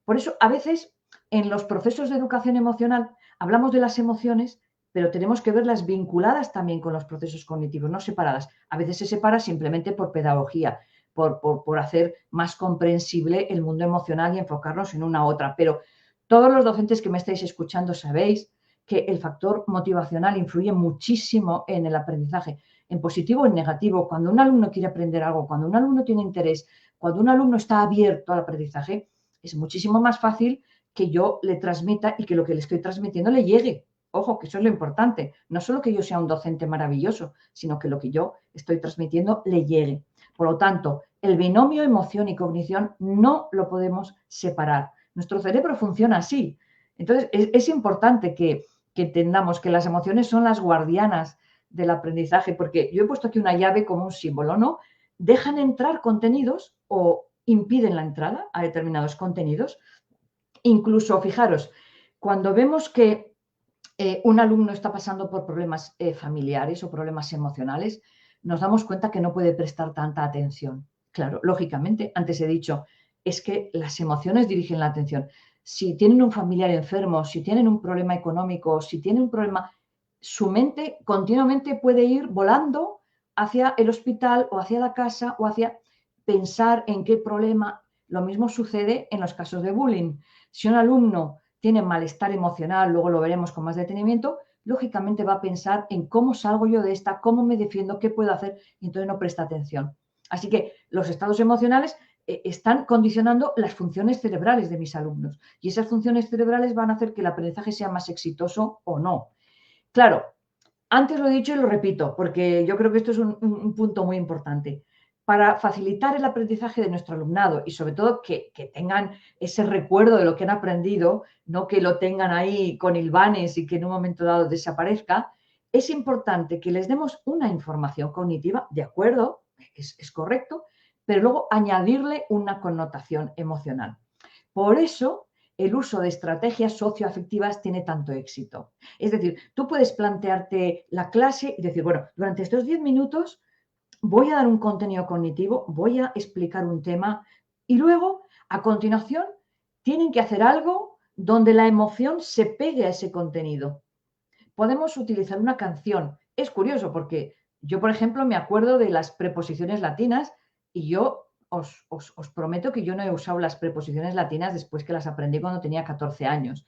Por eso, a veces, en los procesos de educación emocional, hablamos de las emociones, pero tenemos que verlas vinculadas también con los procesos cognitivos, no separadas. A veces se separa simplemente por pedagogía, por hacer más comprensible el mundo emocional y enfocarnos en una u otra. Pero todos los docentes que me estáis escuchando sabéis que el factor motivacional influye muchísimo en el aprendizaje, en positivo o en negativo. Cuando un alumno quiere aprender algo, cuando un alumno tiene interés, cuando un alumno está abierto al aprendizaje, es muchísimo más fácil que yo le transmita y que lo que le estoy transmitiendo le llegue. Ojo, que eso es lo importante. No solo que yo sea un docente maravilloso, sino que lo que yo estoy transmitiendo le llegue. Por lo tanto, el binomio emoción y cognición no lo podemos separar. Nuestro cerebro funciona así. Entonces, es importante que entendamos que las emociones son las guardianas del aprendizaje, porque yo he puesto aquí una llave como un símbolo, ¿no? Dejan entrar contenidos o impiden la entrada a determinados contenidos. Incluso, fijaros, cuando vemos que un alumno está pasando por problemas familiares o problemas emocionales, nos damos cuenta que no puede prestar tanta atención. Claro, lógicamente, antes he dicho, es que las emociones dirigen la atención. Si tienen un familiar enfermo, si tienen un problema económico, si tienen un problema, su mente continuamente puede ir volando hacia el hospital o hacia la casa o hacia pensar en qué problema. Lo mismo sucede en los casos de bullying. Si un alumno tiene malestar emocional, luego lo veremos con más detenimiento, lógicamente va a pensar en cómo salgo yo de esta, cómo me defiendo, qué puedo hacer, y entonces no presta atención. Así que los estados emocionales están condicionando las funciones cerebrales de mis alumnos y esas funciones cerebrales van a hacer que el aprendizaje sea más exitoso o no. Claro, antes lo he dicho y lo repito, porque yo creo que esto es un punto muy importante. Para facilitar el aprendizaje de nuestro alumnado y sobre todo que tengan ese recuerdo de lo que han aprendido, no que lo tengan ahí con hilvanes y que en un momento dado desaparezca, es importante que les demos una información cognitiva, de acuerdo, es correcto, pero luego añadirle una connotación emocional. Por eso, el uso de estrategias socioafectivas tiene tanto éxito. Es decir, tú puedes plantearte la clase y decir, bueno, durante estos 10 minutos voy a dar un contenido cognitivo, voy a explicar un tema y luego, a continuación, tienen que hacer algo donde la emoción se pegue a ese contenido. Podemos utilizar una canción. Es curioso porque yo, por ejemplo, me acuerdo de las preposiciones latinas y yo os prometo que yo no he usado las preposiciones latinas después que las aprendí cuando tenía 14 años.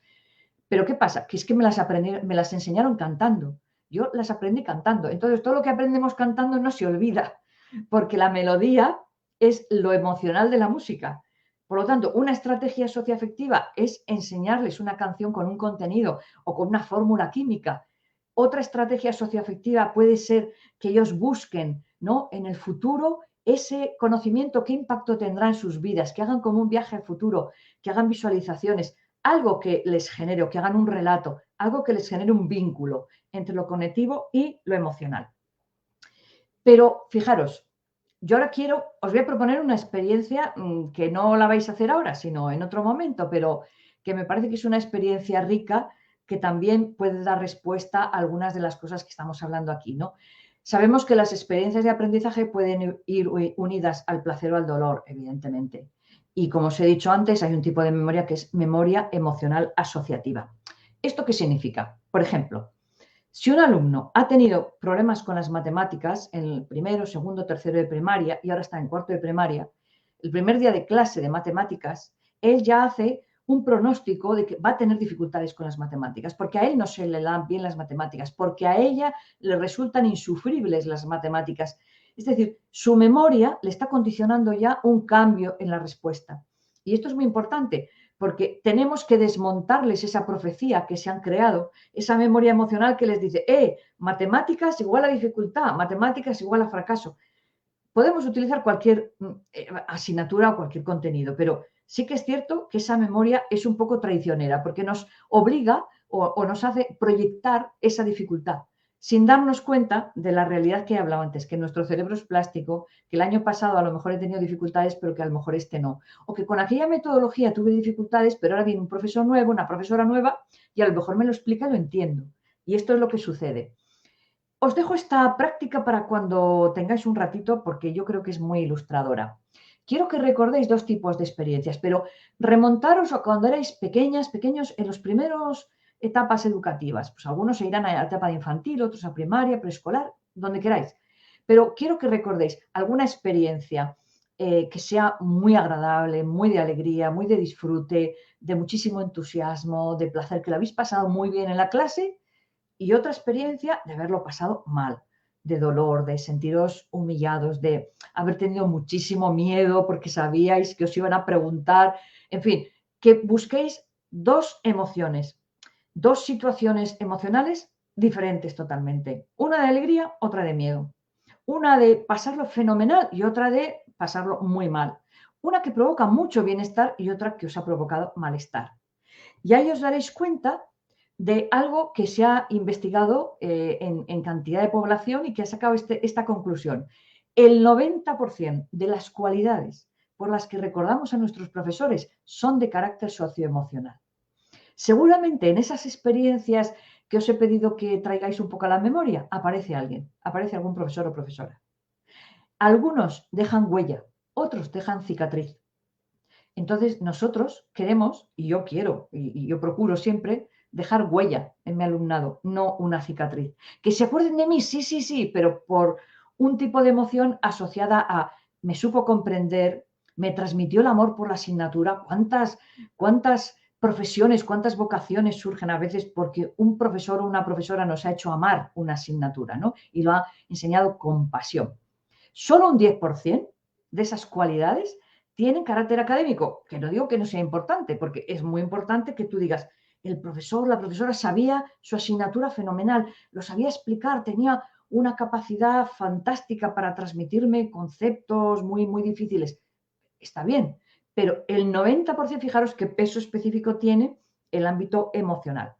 Pero ¿qué pasa? Que es que me las enseñaron cantando. Yo las aprendí cantando. Entonces, todo lo que aprendemos cantando no se olvida, porque la melodía es lo emocional de la música. Por lo tanto, una estrategia socioafectiva es enseñarles una canción con un contenido o con una fórmula química. Otra estrategia socioafectiva puede ser que ellos busquen, ¿no?, en el futuro ese conocimiento, qué impacto tendrá en sus vidas, que hagan como un viaje al futuro, que hagan visualizaciones, algo que les genere, o que hagan un relato, algo que les genere un vínculo entre lo cognitivo y lo emocional. Pero fijaros, yo ahora os voy a proponer una experiencia que no la vais a hacer ahora, sino en otro momento, pero que me parece que es una experiencia rica que también puede dar respuesta a algunas de las cosas que estamos hablando aquí, ¿no? Sabemos que las experiencias de aprendizaje pueden ir unidas al placer o al dolor, evidentemente. Y como os he dicho antes, hay un tipo de memoria que es memoria emocional asociativa. ¿Esto qué significa? Por ejemplo, si un alumno ha tenido problemas con las matemáticas en el primero, segundo, tercero de primaria y ahora está en cuarto de primaria, el primer día de clase de matemáticas, él ya hace un pronóstico de que va a tener dificultades con las matemáticas, porque a él no se le dan bien las matemáticas, porque a ella le resultan insufribles las matemáticas. Es decir, su memoria le está condicionando ya un cambio en la respuesta. Y esto es muy importante, porque tenemos que desmontarles esa profecía que se han creado, esa memoria emocional que les dice, matemáticas igual a dificultad, matemáticas igual a fracaso. Podemos utilizar cualquier asignatura o cualquier contenido, pero sí que es cierto que esa memoria es un poco traicionera, porque nos obliga o nos hace proyectar esa dificultad, sin darnos cuenta de la realidad que he hablado antes, que nuestro cerebro es plástico, que el año pasado a lo mejor he tenido dificultades, pero que a lo mejor este no. O que con aquella metodología tuve dificultades, pero ahora viene un profesor nuevo, una profesora nueva, y a lo mejor me lo explica y lo entiendo. Y esto es lo que sucede. Os dejo esta práctica para cuando tengáis un ratito, porque yo creo que es muy ilustradora. Quiero que recordéis dos tipos de experiencias, pero remontaros a cuando erais pequeños, en los primeros etapas educativas. Pues algunos se irán a la etapa de infantil, otros a primaria, preescolar, donde queráis. Pero quiero que recordéis alguna experiencia que sea muy agradable, muy de alegría, muy de disfrute, de muchísimo entusiasmo, de placer, que lo habéis pasado muy bien en la clase, y otra experiencia de haberlo pasado mal, de dolor, de sentiros humillados, de haber tenido muchísimo miedo porque sabíais que os iban a preguntar. En fin, que busquéis dos emociones, dos situaciones emocionales diferentes totalmente. Una de alegría, otra de miedo. Una de pasarlo fenomenal y otra de pasarlo muy mal. Una que provoca mucho bienestar y otra que os ha provocado malestar. Y ahí os daréis cuenta de algo que se ha investigado en cantidad de población y que ha sacado esta conclusión. El 90% de las cualidades por las que recordamos a nuestros profesores son de carácter socioemocional. Seguramente en esas experiencias que os he pedido que traigáis un poco a la memoria, aparece alguien, aparece algún profesor o profesora. Algunos dejan huella, otros dejan cicatriz. Entonces nosotros queremos, y yo quiero, y yo procuro siempre, dejar huella en mi alumnado, no una cicatriz. Que se acuerden de mí, sí, pero por un tipo de emoción asociada a me supo comprender, me transmitió el amor por la asignatura. ¿Cuántas profesiones, cuántas vocaciones surgen a veces porque un profesor o una profesora nos ha hecho amar una asignatura, ¿no? Y lo ha enseñado con pasión. Solo un 10% de esas cualidades tienen carácter académico, que no digo que no sea importante, porque es muy importante que tú digas, el profesor, la profesora sabía su asignatura fenomenal, lo sabía explicar, tenía una capacidad fantástica para transmitirme conceptos muy, muy difíciles. Está bien, pero el 90%, fijaros qué peso específico tiene el ámbito emocional.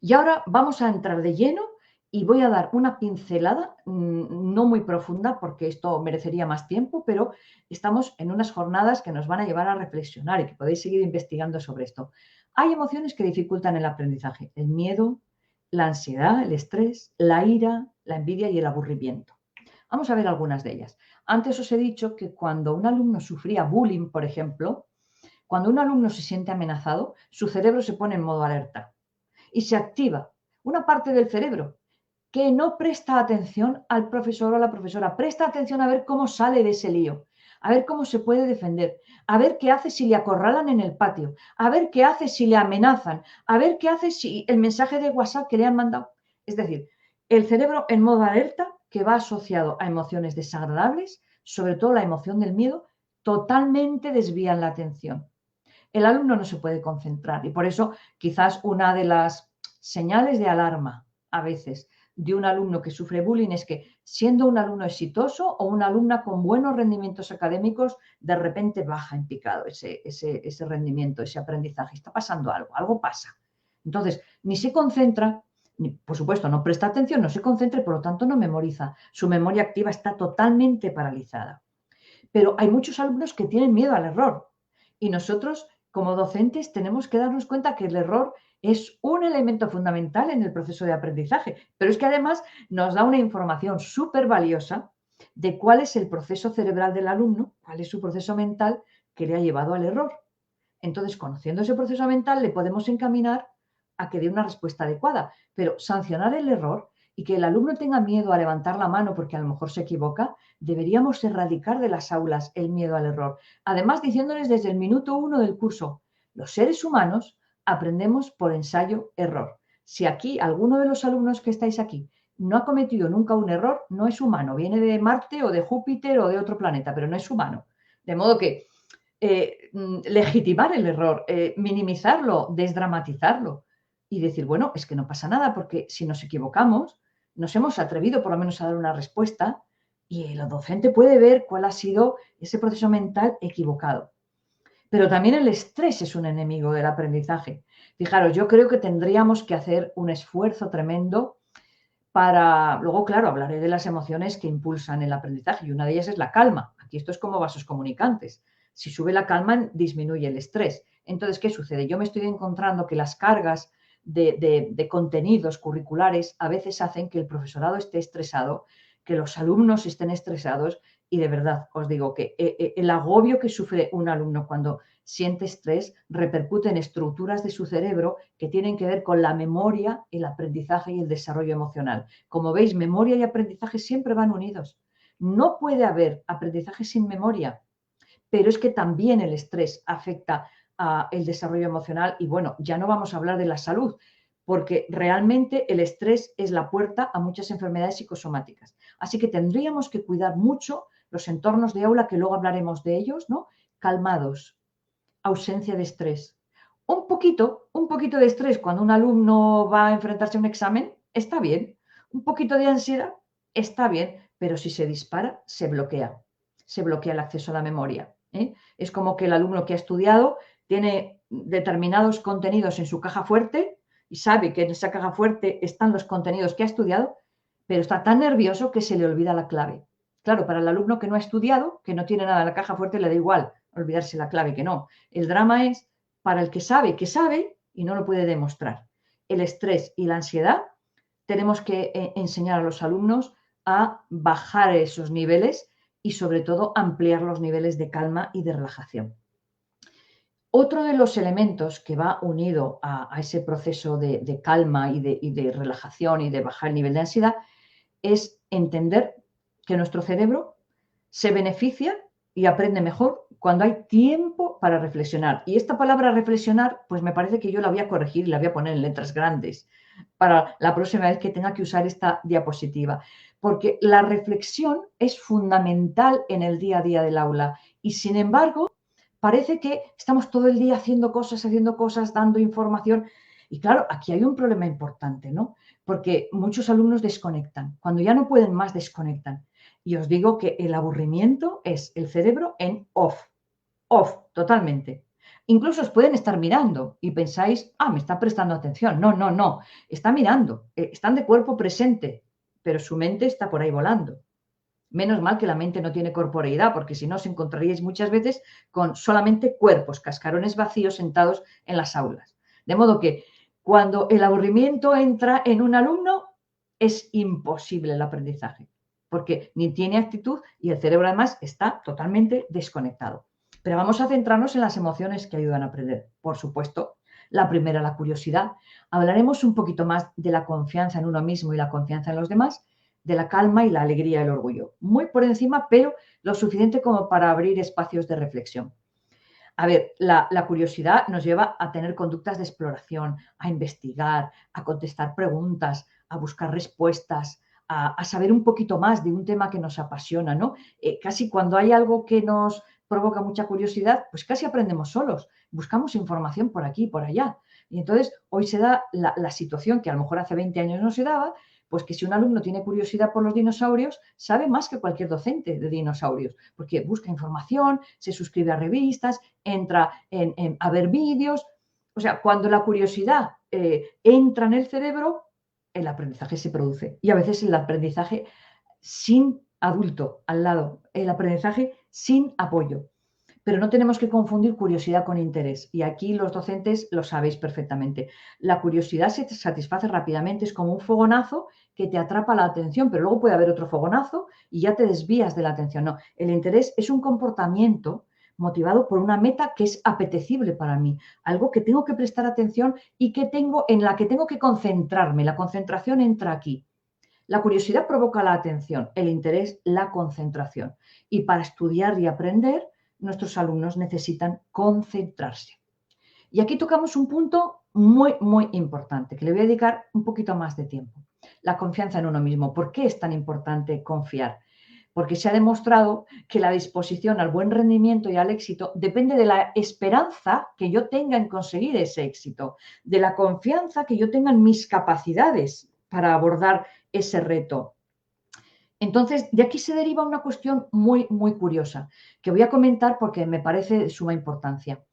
Y ahora vamos a entrar de lleno y voy a dar una pincelada, no muy profunda porque esto merecería más tiempo, pero estamos en unas jornadas que nos van a llevar a reflexionar y que podéis seguir investigando sobre esto. Hay emociones que dificultan el aprendizaje: el miedo, la ansiedad, el estrés, la ira, la envidia y el aburrimiento. Vamos a ver algunas de ellas. Antes os he dicho que cuando un alumno sufría bullying, por ejemplo, Cuando un alumno se siente amenazado, su cerebro se pone en modo alerta y se activa una parte del cerebro que no presta atención al profesor o a la profesora, presta atención a ver cómo sale de ese lío, a ver cómo se puede defender, a ver qué hace si le acorralan en el patio, a ver qué hace si le amenazan, a ver qué hace si el mensaje de WhatsApp que le han mandado. Es decir, el cerebro en modo alerta, que va asociado a emociones desagradables, sobre todo la emoción del miedo, totalmente desvían la atención. El alumno no se puede concentrar y por eso quizás una de las señales de alarma a veces de un alumno que sufre bullying es que, siendo un alumno exitoso o una alumna con buenos rendimientos académicos, de repente baja en picado ese rendimiento, ese aprendizaje. Está pasando algo, algo pasa. Entonces, ni se concentra, ni, por supuesto, no presta atención, no se concentra y por lo tanto no memoriza. Su memoria activa está totalmente paralizada. Pero hay muchos alumnos que tienen miedo al error y nosotros, como docentes, tenemos que darnos cuenta que el error es un elemento fundamental en el proceso de aprendizaje, pero es que además nos da una información súper valiosa de cuál es el proceso cerebral del alumno, cuál es su proceso mental que le ha llevado al error. Entonces, conociendo ese proceso mental, le podemos encaminar a que dé una respuesta adecuada, pero sancionar el error y que el alumno tenga miedo a levantar la mano porque a lo mejor se equivoca, deberíamos erradicar de las aulas el miedo al error. Además, diciéndoles desde el minuto 1 del curso, los seres humanos aprendemos por ensayo-error. Si aquí alguno de los alumnos que estáis aquí no ha cometido nunca un error, no es humano. Viene de Marte o de Júpiter o de otro planeta, pero no es humano. De modo que legitimar el error, minimizarlo, desdramatizarlo y decir, bueno, es que no pasa nada porque si nos equivocamos, nos hemos atrevido por lo menos a dar una respuesta y el docente puede ver cuál ha sido ese proceso mental equivocado. Pero también el estrés es un enemigo del aprendizaje. Fijaros, yo creo que tendríamos que hacer un esfuerzo tremendo para... Luego, claro, hablaré de las emociones que impulsan el aprendizaje y una de ellas es la calma. Aquí esto es como vasos comunicantes. Si sube la calma, disminuye el estrés. Entonces, ¿qué sucede? Yo me estoy encontrando que las cargas de contenidos curriculares a veces hacen que el profesorado esté estresado, que los alumnos estén estresados y de verdad os digo que el agobio que sufre un alumno cuando siente estrés repercute en estructuras de su cerebro que tienen que ver con la memoria, el aprendizaje y el desarrollo emocional. Como veis, memoria y aprendizaje siempre van unidos. No puede haber aprendizaje sin memoria, pero es que también el estrés afecta al desarrollo emocional y bueno, ya no vamos a hablar de la salud, porque realmente el estrés es la puerta a muchas enfermedades psicosomáticas. Así que tendríamos que cuidar mucho los entornos de aula, que luego hablaremos de ellos, ¿no? Calmados, ausencia de estrés. Un poquito de estrés cuando un alumno va a enfrentarse a un examen, está bien. Un poquito de ansiedad, está bien, pero si se dispara, se bloquea el acceso a la memoria. Es como que el alumno que ha estudiado tiene determinados contenidos en su caja fuerte y sabe que en esa caja fuerte están los contenidos que ha estudiado, pero está tan nervioso que se le olvida la clave. Claro, para el alumno que no ha estudiado, que no tiene nada en la caja fuerte, le da igual olvidarse la clave que no. El drama es para el que sabe y no lo puede demostrar. El estrés y la ansiedad, tenemos que enseñar a los alumnos a bajar esos niveles y sobre todo ampliar los niveles de calma y de relajación. Otro de los elementos que va unido a ese proceso de calma y de relajación y de bajar el nivel de ansiedad es entender que nuestro cerebro se beneficia y aprende mejor cuando hay tiempo para reflexionar. Y esta palabra reflexionar, pues me parece que yo la voy a corregir y la voy a poner en letras grandes para la próxima vez que tenga que usar esta diapositiva. Porque la reflexión es fundamental en el día a día del aula y sin embargo parece que estamos todo el día haciendo cosas, dando información. Y claro, aquí hay un problema importante, ¿no? Porque muchos alumnos desconectan. Cuando ya no pueden más, desconectan. Y os digo que el aburrimiento es el cerebro en off, totalmente. Incluso os pueden estar mirando y pensáis, me está prestando atención. No, está mirando, están de cuerpo presente, pero su mente está por ahí volando. Menos mal que la mente no tiene corporeidad, porque si no os encontraríais muchas veces con solamente cuerpos, cascarones vacíos sentados en las aulas. De modo que cuando el aburrimiento entra en un alumno, es imposible el aprendizaje, porque ni tiene actitud y el cerebro además está totalmente desconectado. Pero vamos a centrarnos en las emociones que ayudan a aprender. Por supuesto, la primera, la curiosidad. Hablaremos un poquito más de la confianza en uno mismo y la confianza en los demás, de la calma y la alegría y el orgullo. Muy por encima, pero lo suficiente como para abrir espacios de reflexión. A ver, la curiosidad nos lleva a tener conductas de exploración, a investigar, a contestar preguntas, a buscar respuestas, a saber un poquito más de un tema que nos apasiona, ¿no? Casi cuando hay algo que nos provoca mucha curiosidad, pues casi aprendemos solos, buscamos información por aquí y por allá. Y entonces hoy se da la situación que a lo mejor hace 20 años no se daba, pues que si un alumno tiene curiosidad por los dinosaurios, sabe más que cualquier docente de dinosaurios, porque busca información, se suscribe a revistas, entra a ver vídeos. O sea, cuando la curiosidad entra en el cerebro, el aprendizaje se produce. Y a veces el aprendizaje sin adulto al lado, el aprendizaje sin apoyo. Pero no tenemos que confundir curiosidad con interés. Y aquí los docentes lo sabéis perfectamente. La curiosidad se satisface rápidamente, es como un fogonazo que te atrapa la atención, pero luego puede haber otro fogonazo y ya te desvías de la atención. No, el interés es un comportamiento motivado por una meta que es apetecible para mí, algo que tengo que prestar atención y en la que tengo que concentrarme. La concentración entra aquí. La curiosidad provoca la atención, el interés la concentración. Y para estudiar y aprender, nuestros alumnos necesitan concentrarse. Y aquí tocamos un punto muy, muy importante, que le voy a dedicar un poquito más de tiempo. La confianza en uno mismo. ¿Por qué es tan importante confiar? Porque se ha demostrado que la disposición al buen rendimiento y al éxito depende de la esperanza que yo tenga en conseguir ese éxito, de la confianza que yo tenga en mis capacidades para abordar ese reto. Entonces, de aquí se deriva una cuestión muy, muy curiosa, que voy a comentar porque me parece de suma importancia.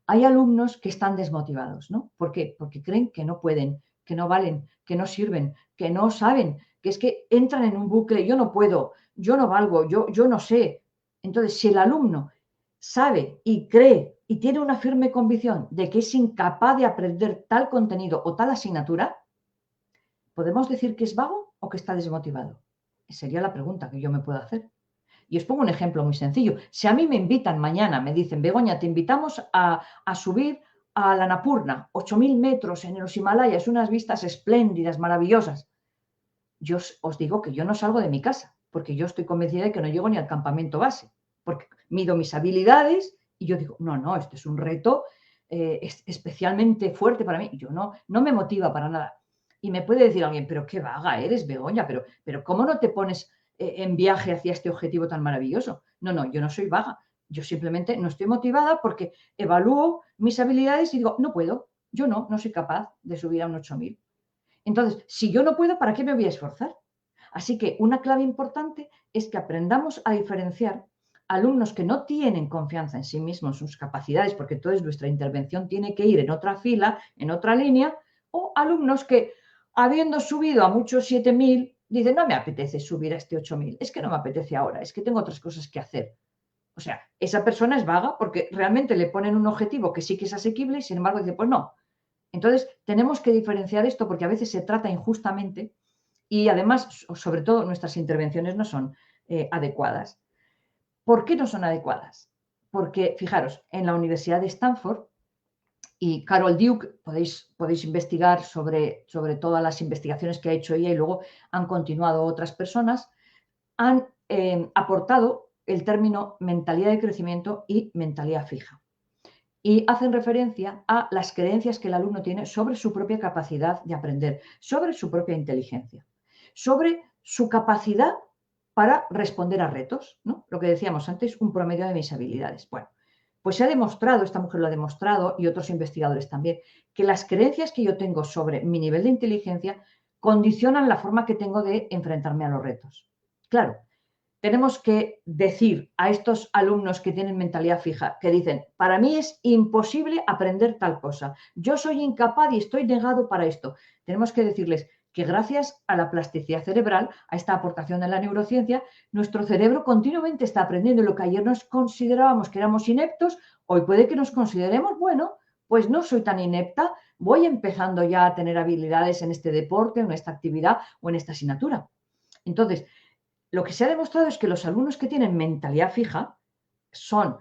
Hay alumnos que están desmotivados, ¿no? ¿Por qué? Porque creen que no pueden, que no valen, que no sirven, que no saben, que es que entran en un bucle, yo no puedo, yo no valgo, yo no sé. Entonces, si el alumno sabe y cree y tiene una firme convicción de que es incapaz de aprender tal contenido o tal asignatura, ¿podemos decir que es vago o que está desmotivado? Sería la pregunta que yo me puedo hacer. Y os pongo un ejemplo muy sencillo. Si a mí me invitan mañana, me dicen, Begoña, te invitamos a subir a la Annapurna, 8.000 metros en los Himalayas, unas vistas espléndidas, maravillosas. Yo os digo que yo no salgo de mi casa, porque yo estoy convencida de que no llego ni al campamento base, porque mido mis habilidades y yo digo, no, este es un reto especialmente fuerte para mí. Yo no me motiva para nada. Y me puede decir alguien, pero qué vaga eres, Begoña, pero ¿cómo no te pones en viaje hacia este objetivo tan maravilloso? No, yo no soy vaga. Yo simplemente no estoy motivada porque evalúo mis habilidades y digo, no puedo, yo no soy capaz de subir a un 8.000. Entonces, si yo no puedo, ¿para qué me voy a esforzar? Así que una clave importante es que aprendamos a diferenciar alumnos que no tienen confianza en sí mismos, en sus capacidades, porque entonces nuestra intervención tiene que ir en otra fila, en otra línea, o alumnos que, habiendo subido a muchos 7.000, dicen, no me apetece subir a este 8.000, es que no me apetece ahora, es que tengo otras cosas que hacer. O sea, esa persona es vaga porque realmente le ponen un objetivo que sí que es asequible y sin embargo dice, pues no. Entonces, tenemos que diferenciar esto porque a veces se trata injustamente y además, sobre todo, nuestras intervenciones no son adecuadas. ¿Por qué no son adecuadas? Porque, fijaros, en la Universidad de Stanford, y Carol Duke, podéis investigar sobre todas las investigaciones que ha hecho ella y luego han continuado otras personas, han aportado el término mentalidad de crecimiento y mentalidad fija. Y hacen referencia a las creencias que el alumno tiene sobre su propia capacidad de aprender, sobre su propia inteligencia, sobre su capacidad para responder a retos, ¿no? Lo que decíamos antes, un promedio de mis habilidades. Bueno, pues se ha demostrado, esta mujer lo ha demostrado y otros investigadores también, que las creencias que yo tengo sobre mi nivel de inteligencia condicionan la forma que tengo de enfrentarme a los retos. Claro, tenemos que decir a estos alumnos que tienen mentalidad fija, que dicen, para mí es imposible aprender tal cosa, yo soy incapaz y estoy negado para esto. Tenemos que decirles que gracias a la plasticidad cerebral, a esta aportación de la neurociencia, nuestro cerebro continuamente está aprendiendo. Lo que ayer nos considerábamos que éramos ineptos, hoy puede que nos consideremos, bueno, pues no soy tan inepta, voy empezando ya a tener habilidades en este deporte, en esta actividad o en esta asignatura. Entonces, lo que se ha demostrado es que los alumnos que tienen mentalidad fija son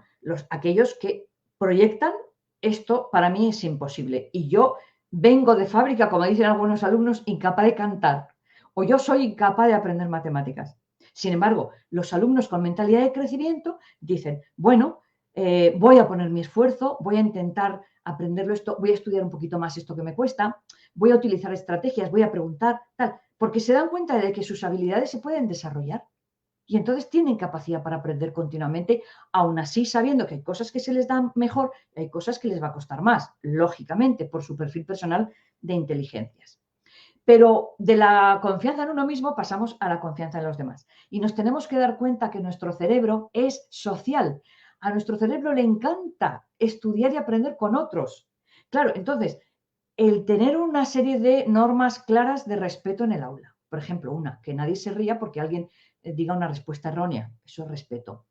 aquellos que proyectan esto para mí es imposible. Y yo vengo de fábrica, como dicen algunos alumnos, incapaz de cantar. O yo soy incapaz de aprender matemáticas. Sin embargo, los alumnos con mentalidad de crecimiento dicen, bueno, voy a poner mi esfuerzo, voy a intentar aprenderlo esto, voy a estudiar un poquito más esto que me cuesta, voy a utilizar estrategias, voy a preguntar, tal, porque se dan cuenta de que sus habilidades se pueden desarrollar. Y entonces tienen capacidad para aprender continuamente, aún así sabiendo que hay cosas que se les dan mejor y hay cosas que les va a costar más, lógicamente, por su perfil personal de inteligencias. Pero de la confianza en uno mismo pasamos a la confianza en los demás. Y nos tenemos que dar cuenta que nuestro cerebro es social. A nuestro cerebro le encanta estudiar y aprender con otros. Claro, entonces, el tener una serie de normas claras de respeto en el aula. Por ejemplo, que nadie se ría porque alguien diga una respuesta errónea. Eso es respeto.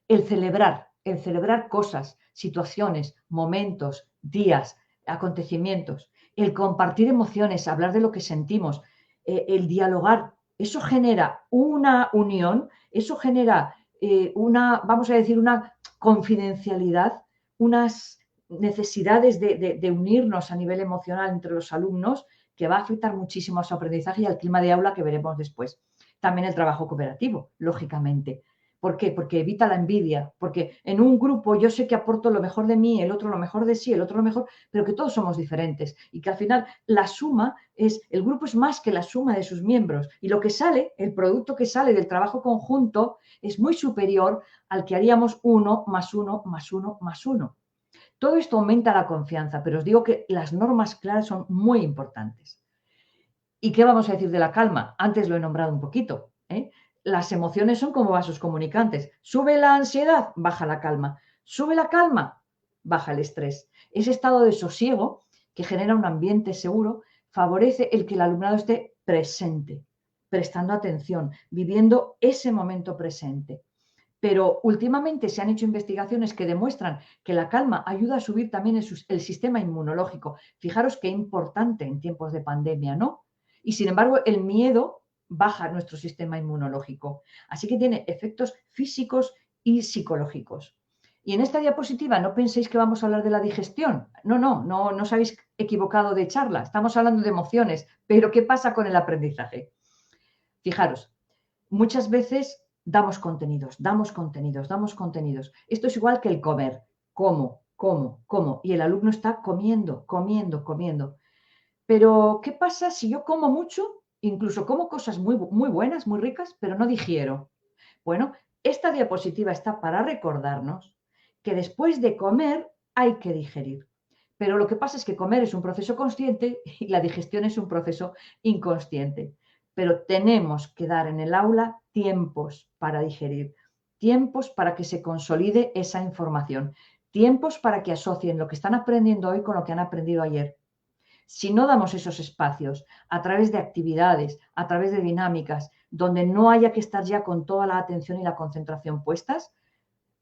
El celebrar cosas, situaciones, momentos, días, acontecimientos. El compartir emociones, hablar de lo que sentimos, el dialogar. Eso genera una unión, eso genera vamos a decir, una confidencialidad, unas necesidades de unirnos a nivel emocional entre los alumnos que va a afectar muchísimo a su aprendizaje y al clima de aula que veremos después. También el trabajo cooperativo, lógicamente. ¿Por qué? Porque evita la envidia, porque en un grupo yo sé que aporto lo mejor de mí, el otro lo mejor de sí, el otro lo mejor, pero que todos somos diferentes y que al final el grupo es más que la suma de sus miembros y lo que sale, el producto que sale del trabajo conjunto es muy superior al que haríamos 1 más 1 más 1 más 1. Todo esto aumenta la confianza, pero os digo que las normas claras son muy importantes. ¿Y qué vamos a decir de la calma? Antes lo he nombrado un poquito, ¿eh? Las emociones son como vasos comunicantes. Sube la ansiedad, baja la calma. Sube la calma, baja el estrés. Ese estado de sosiego que genera un ambiente seguro favorece el que el alumnado esté presente, prestando atención, viviendo ese momento presente. Pero últimamente se han hecho investigaciones que demuestran que la calma ayuda a subir también el sistema inmunológico. Fijaros qué importante en tiempos de pandemia, ¿no? Y sin embargo, el miedo baja nuestro sistema inmunológico. Así que tiene efectos físicos y psicológicos. Y en esta diapositiva no penséis que vamos a hablar de la digestión. No os habéis equivocado de charla. Estamos hablando de emociones. Pero ¿qué pasa con el aprendizaje? Fijaros, muchas veces damos contenidos. Esto es igual que el comer. Como. Y el alumno está comiendo. Pero, ¿qué pasa si yo como mucho? Incluso como cosas muy, muy buenas, muy ricas, pero no digiero. Bueno, esta diapositiva está para recordarnos que después de comer hay que digerir. Pero lo que pasa es que comer es un proceso consciente y la digestión es un proceso inconsciente. Pero tenemos que dar en el aula tiempos para digerir, tiempos para que se consolide esa información, tiempos para que asocien lo que están aprendiendo hoy con lo que han aprendido ayer. Si no damos esos espacios a través de actividades, a través de dinámicas, donde no haya que estar ya con toda la atención y la concentración puestas,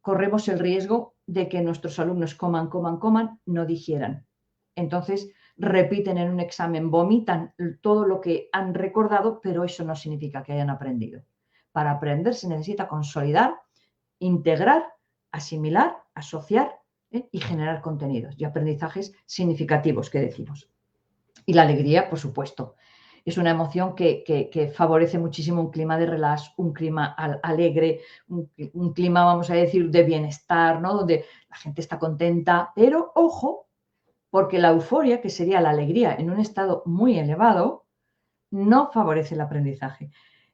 corremos el riesgo de que nuestros alumnos coman, no digieran. Entonces, repiten en un examen, vomitan todo lo que han recordado, pero eso no significa que hayan aprendido. Para aprender se necesita consolidar, integrar, asimilar, asociar y generar contenidos y aprendizajes significativos, que decimos. Y la alegría, por supuesto, es una emoción que favorece muchísimo un clima de relax, un clima alegre, un clima, vamos a decir, de bienestar, ¿no? Donde la gente está contenta, pero ojo, porque la euforia, que sería la alegría en un estado muy elevado, no favorece el aprendizaje,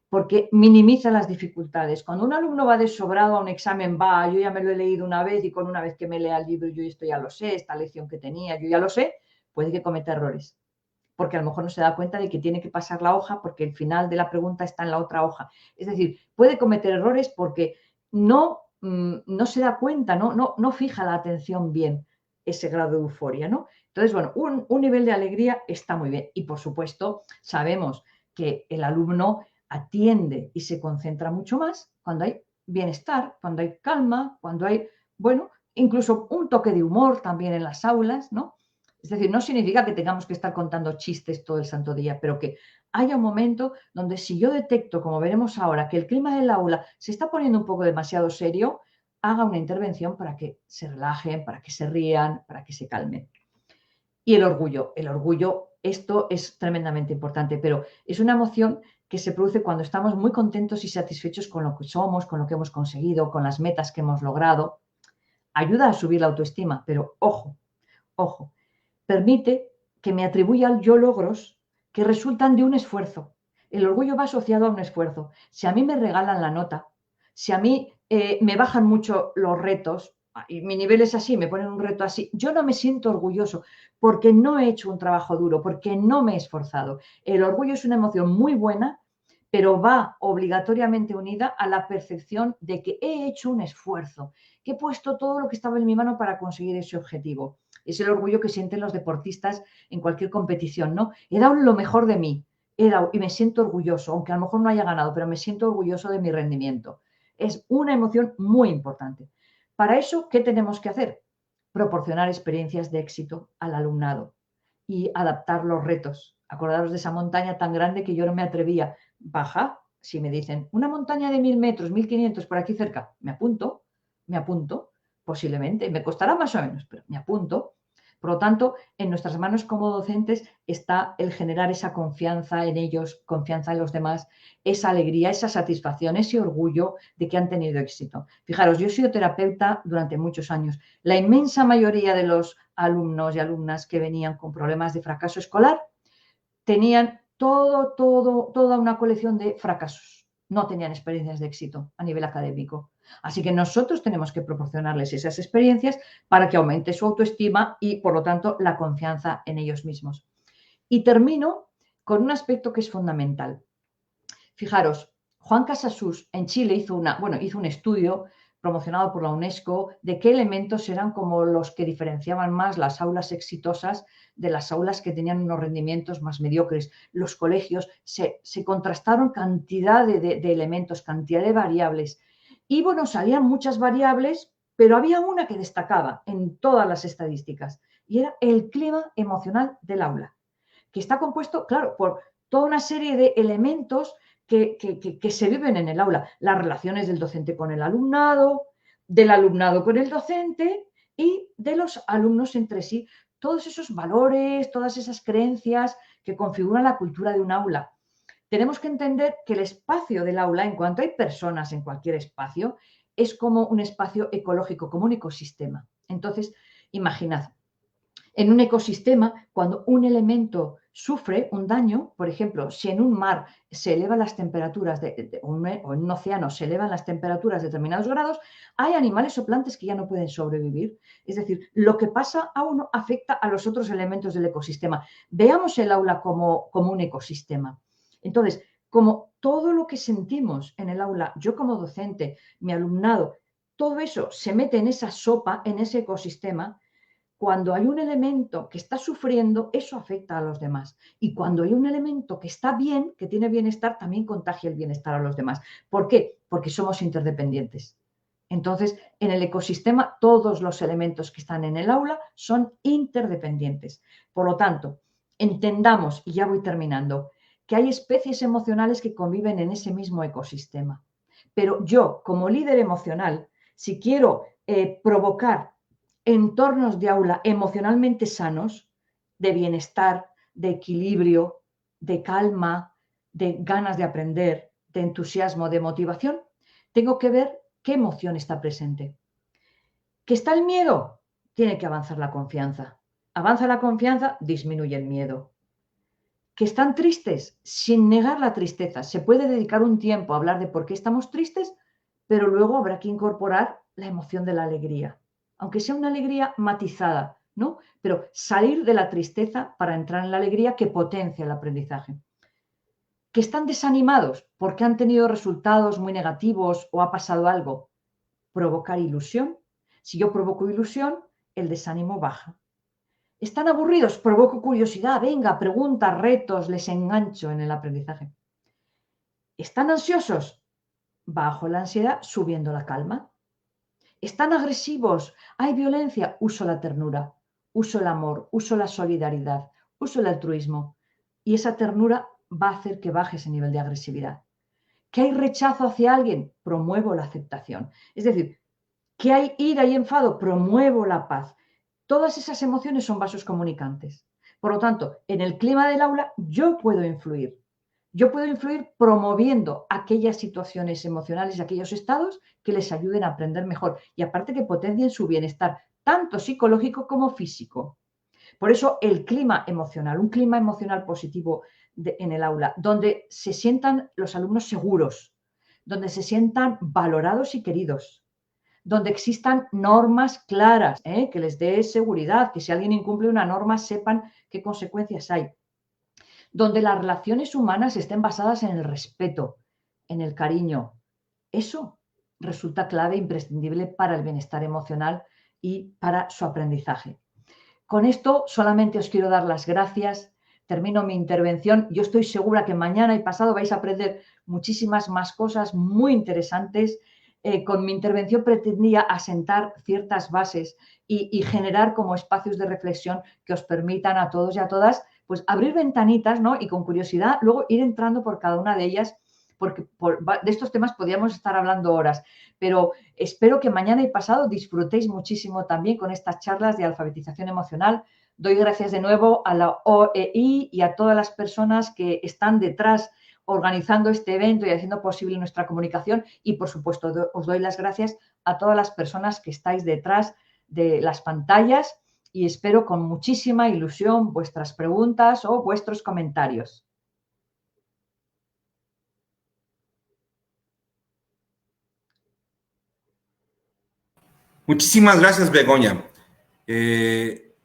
porque minimiza las dificultades. Cuando un alumno va desobrado a un examen, yo ya me lo he leído una vez y con una vez que me lea el libro yo esto ya lo sé, esta lección que tenía, yo ya lo sé, puede que cometa errores. Porque a lo mejor no se da cuenta de que tiene que pasar la hoja porque el final de la pregunta está en la otra hoja. Es decir, puede cometer errores porque no se da cuenta, no fija la atención bien ese grado de euforia, ¿no? Entonces, bueno, un nivel de alegría está muy bien. Y, por supuesto, sabemos que el alumno atiende y se concentra mucho más cuando hay bienestar, cuando hay calma, cuando hay, bueno, incluso un toque de humor también en las aulas, ¿no? Es decir, no significa que tengamos que estar contando chistes todo el santo día, pero que haya un momento donde si yo detecto, como veremos ahora, que el clima del aula se está poniendo un poco demasiado serio, haga una intervención para que se relajen, para que se rían, para que se calmen. Y el orgullo, esto es tremendamente importante, pero es una emoción que se produce cuando estamos muy contentos y satisfechos con lo que somos, con lo que hemos conseguido, con las metas que hemos logrado. Ayuda a subir la autoestima, pero ojo, permite que me atribuya yo logros que resultan de un esfuerzo. El orgullo va asociado a un esfuerzo. Si a mí me regalan la nota, si a mí me bajan mucho los retos, y mi nivel es así, me ponen un reto así, yo no me siento orgulloso porque no he hecho un trabajo duro, porque no me he esforzado. El orgullo es una emoción muy buena, pero va obligatoriamente unida a la percepción de que he hecho un esfuerzo, que he puesto todo lo que estaba en mi mano para conseguir ese objetivo. Es el orgullo que sienten los deportistas en cualquier competición, ¿no? He dado lo mejor de mí, y me siento orgulloso, aunque a lo mejor no haya ganado, pero me siento orgulloso de mi rendimiento. Es una emoción muy importante. Para eso, ¿qué tenemos que hacer? Proporcionar experiencias de éxito al alumnado y adaptar los retos. Acordaros de esa montaña tan grande que yo no me atrevía. Baja, si me dicen, una montaña de 1000 metros, 1500 por aquí cerca, me apunto, posiblemente, me costará más o menos, pero me apunto. Por lo tanto, en nuestras manos como docentes está el generar esa confianza en ellos, confianza en los demás, esa alegría, esa satisfacción, ese orgullo de que han tenido éxito. Fijaros, yo he sido terapeuta durante muchos años. La inmensa mayoría de los alumnos y alumnas que venían con problemas de fracaso escolar tenían toda una colección de fracasos. No tenían experiencias de éxito a nivel académico. Así que nosotros tenemos que proporcionarles esas experiencias para que aumente su autoestima y, por lo tanto, la confianza en ellos mismos. Y termino con un aspecto que es fundamental. Fijaros, Juan Casasus en Chile hizo un estudio promocionado por la UNESCO de qué elementos eran como los que diferenciaban más las aulas exitosas de las aulas que tenían unos rendimientos más mediocres. Los colegios se contrastaron cantidad de elementos, cantidad de variables. Y bueno, salían muchas variables, pero había una que destacaba en todas las estadísticas y era el clima emocional del aula, que está compuesto, claro, por toda una serie de elementos que se viven en el aula. Las relaciones del docente con el alumnado, del alumnado con el docente y de los alumnos entre sí. Todos esos valores, todas esas creencias que configuran la cultura de un aula. Tenemos que entender que el espacio del aula, en cuanto hay personas en cualquier espacio, es como un espacio ecológico, como un ecosistema. Entonces, imaginad, en un ecosistema, cuando un elemento sufre un daño, por ejemplo, si en un mar se elevan las temperaturas o en un océano se elevan las temperaturas de determinados grados, hay animales o plantas que ya no pueden sobrevivir. Es decir, lo que pasa a uno afecta a los otros elementos del ecosistema. Veamos el aula como un ecosistema. Entonces, como todo lo que sentimos en el aula, yo como docente, mi alumnado, todo eso se mete en esa sopa, en ese ecosistema. Cuando hay un elemento que está sufriendo, eso afecta a los demás. Y cuando hay un elemento que está bien, que tiene bienestar, también contagia el bienestar a los demás. ¿Por qué? Porque somos interdependientes. Entonces, en el ecosistema, todos los elementos que están en el aula son interdependientes. Por lo tanto, entendamos, y ya voy terminando, que hay especies emocionales que conviven en ese mismo ecosistema. Pero yo, como líder emocional, si quiero provocar entornos de aula emocionalmente sanos, de bienestar, de equilibrio, de calma, de ganas de aprender, de entusiasmo, de motivación, tengo que ver qué emoción está presente. ¿Que está el miedo? Tiene que avanzar la confianza. Avanza la confianza, disminuye el miedo. ¿Que están tristes? Sin negar la tristeza. Se puede dedicar un tiempo a hablar de por qué estamos tristes, pero luego habrá que incorporar la emoción de la alegría. Aunque sea una alegría matizada, ¿no? Pero salir de la tristeza para entrar en la alegría que potencia el aprendizaje. Que están desanimados porque han tenido resultados muy negativos o ha pasado algo. Provocar ilusión. Si yo provoco ilusión, el desánimo baja. ¿Están aburridos? Provoco curiosidad. Venga, preguntas, retos, les engancho en el aprendizaje. ¿Están ansiosos? Bajo la ansiedad, subiendo la calma. ¿Están agresivos? ¿Hay violencia? Uso la ternura, uso el amor, uso la solidaridad, uso el altruismo. Y esa ternura va a hacer que baje ese nivel de agresividad. ¿Que hay rechazo hacia alguien? Promuevo la aceptación. Es decir, ¿Que hay ira y enfado? Promuevo la paz. Todas esas emociones son vasos comunicantes. Por lo tanto, en el clima del aula yo puedo influir. Yo puedo influir promoviendo aquellas situaciones emocionales y aquellos estados que les ayuden a aprender mejor y aparte que potencien su bienestar, tanto psicológico como físico. Por eso el clima emocional, un clima emocional positivo en el aula, donde se sientan los alumnos seguros, donde se sientan valorados y queridos, donde existan normas claras, que les dé seguridad, que si alguien incumple una norma sepan qué consecuencias hay, donde las relaciones humanas estén basadas en el respeto, en el cariño. Eso resulta clave e imprescindible para el bienestar emocional y para su aprendizaje. Con esto solamente os quiero dar las gracias. Termino mi intervención. Yo estoy segura que mañana y pasado vais a aprender muchísimas más cosas muy interesantes. Con mi intervención pretendía asentar ciertas bases y generar como espacios de reflexión que os permitan a todos y a todas pues abrir ventanitas, ¿no? Y con curiosidad luego ir entrando por cada una de ellas, porque de estos temas podríamos estar hablando horas, pero espero que mañana y pasado disfrutéis muchísimo también con estas charlas de alfabetización emocional. Doy gracias de nuevo a la OEI y a todas las personas que están detrás organizando este evento y haciendo posible nuestra comunicación y, por supuesto, os doy las gracias a todas las personas que estáis detrás de las pantallas y espero con muchísima ilusión vuestras preguntas o vuestros comentarios. Muchísimas gracias, Begoña.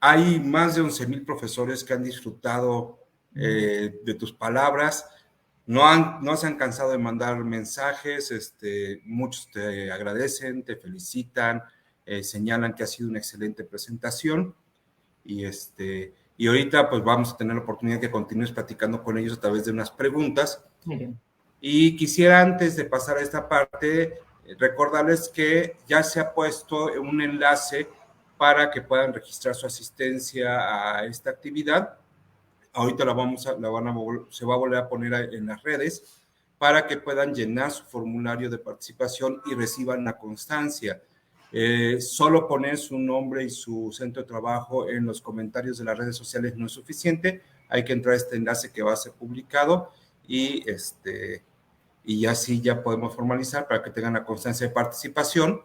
Hay más de 11,000 profesores que han disfrutado de tus palabras. No se han cansado de mandar mensajes. Muchos te agradecen, te felicitan, señalan que ha sido una excelente presentación. Y ahorita pues vamos a tener la oportunidad de que continúes platicando con ellos a través de unas preguntas. Miren. Y quisiera, antes de pasar a esta parte, recordarles que ya se ha puesto un enlace para que puedan registrar su asistencia a esta actividad. Ahorita se va a volver a poner en las redes para que puedan llenar su formulario de participación y reciban la constancia. Solo poner su nombre y su centro de trabajo en los comentarios de las redes sociales no es suficiente. Hay que entrar a este enlace que va a ser publicado y así ya podemos formalizar para que tengan la constancia de participación.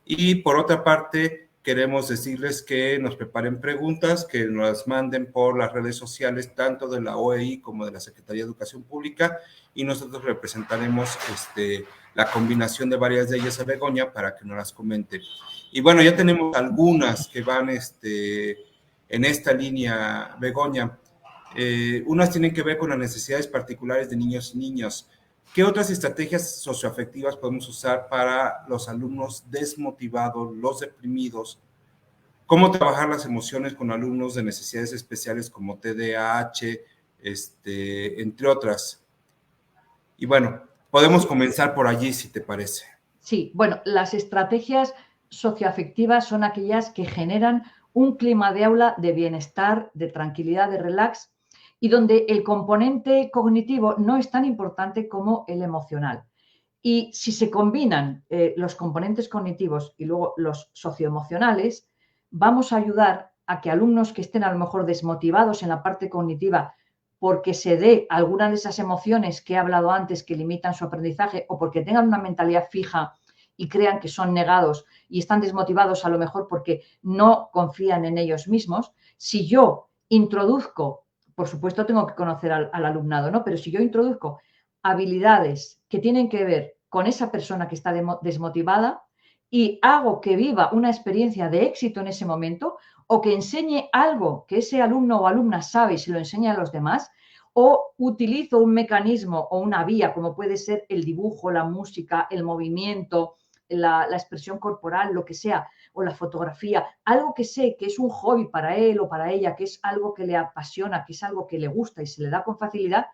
Y por otra parte, queremos decirles que nos preparen preguntas, que nos las manden por las redes sociales, tanto de la OEI como de la Secretaría de Educación Pública, y nosotros representaremos la combinación de varias de ellas a Begoña para que nos las comente. Y bueno, ya tenemos algunas que van en esta línea, Begoña. Unas tienen que ver con las necesidades particulares de niños y niñas. ¿Qué otras estrategias socioafectivas podemos usar para los alumnos desmotivados, los deprimidos? ¿Cómo trabajar las emociones con alumnos de necesidades especiales como TDAH, entre otras? Y bueno, podemos comenzar por allí, si te parece. Sí, bueno, las estrategias socioafectivas son aquellas que generan un clima de aula de bienestar, de tranquilidad, de relax, y donde el componente cognitivo no es tan importante como el emocional. Y si se combinan los componentes cognitivos y luego los socioemocionales, vamos a ayudar a que alumnos que estén a lo mejor desmotivados en la parte cognitiva porque se dé alguna de esas emociones que he hablado antes que limitan su aprendizaje o porque tengan una mentalidad fija y crean que son negados y están desmotivados a lo mejor porque no confían en ellos mismos, si yo introduzco, por supuesto tengo que conocer al alumnado, ¿no? Pero si yo introduzco habilidades que tienen que ver con esa persona que está desmotivada y hago que viva una experiencia de éxito en ese momento o que enseñe algo que ese alumno o alumna sabe y se lo enseña a los demás, o utilizo un mecanismo o una vía como puede ser el dibujo, la música, el movimiento, la expresión corporal, lo que sea, o la fotografía, algo que sé que es un hobby para él o para ella, que es algo que le apasiona, que es algo que le gusta y se le da con facilidad,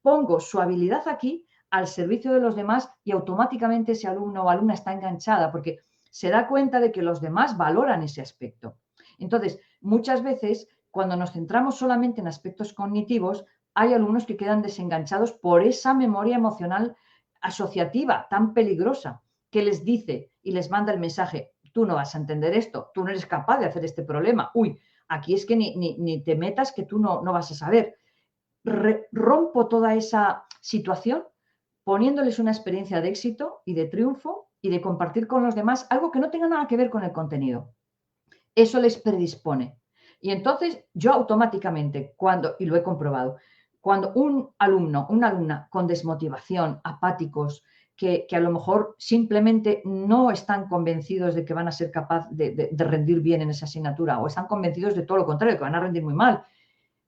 pongo su habilidad aquí al servicio de los demás y automáticamente ese alumno o alumna está enganchada porque se da cuenta de que los demás valoran ese aspecto. Entonces, muchas veces, cuando nos centramos solamente en aspectos cognitivos, hay alumnos que quedan desenganchados por esa memoria emocional asociativa tan peligrosa que les dice y les manda el mensaje, tú no vas a entender esto, tú no eres capaz de hacer este problema, uy, aquí es que ni te metas que tú no vas a saber. Rompo toda esa situación poniéndoles una experiencia de éxito y de triunfo y de compartir con los demás algo que no tenga nada que ver con el contenido. Eso les predispone. Y entonces yo automáticamente, y lo he comprobado, cuando un alumno, una alumna con desmotivación, apáticos, que a lo mejor simplemente no están convencidos de que van a ser capaces de rendir bien en esa asignatura o están convencidos de todo lo contrario, que van a rendir muy mal,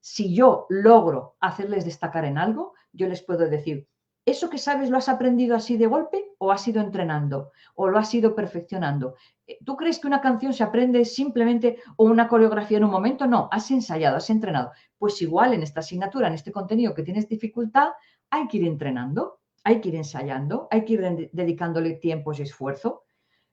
si yo logro hacerles destacar en algo, yo les puedo decir, ¿eso que sabes lo has aprendido así de golpe o has ido entrenando o lo has ido perfeccionando? ¿Tú crees que una canción se aprende simplemente o una coreografía en un momento? No, has ensayado, has entrenado. Pues igual en esta asignatura, en este contenido que tienes dificultad, hay que ir entrenando, hay que ir ensayando, hay que ir dedicándole tiempos y esfuerzo,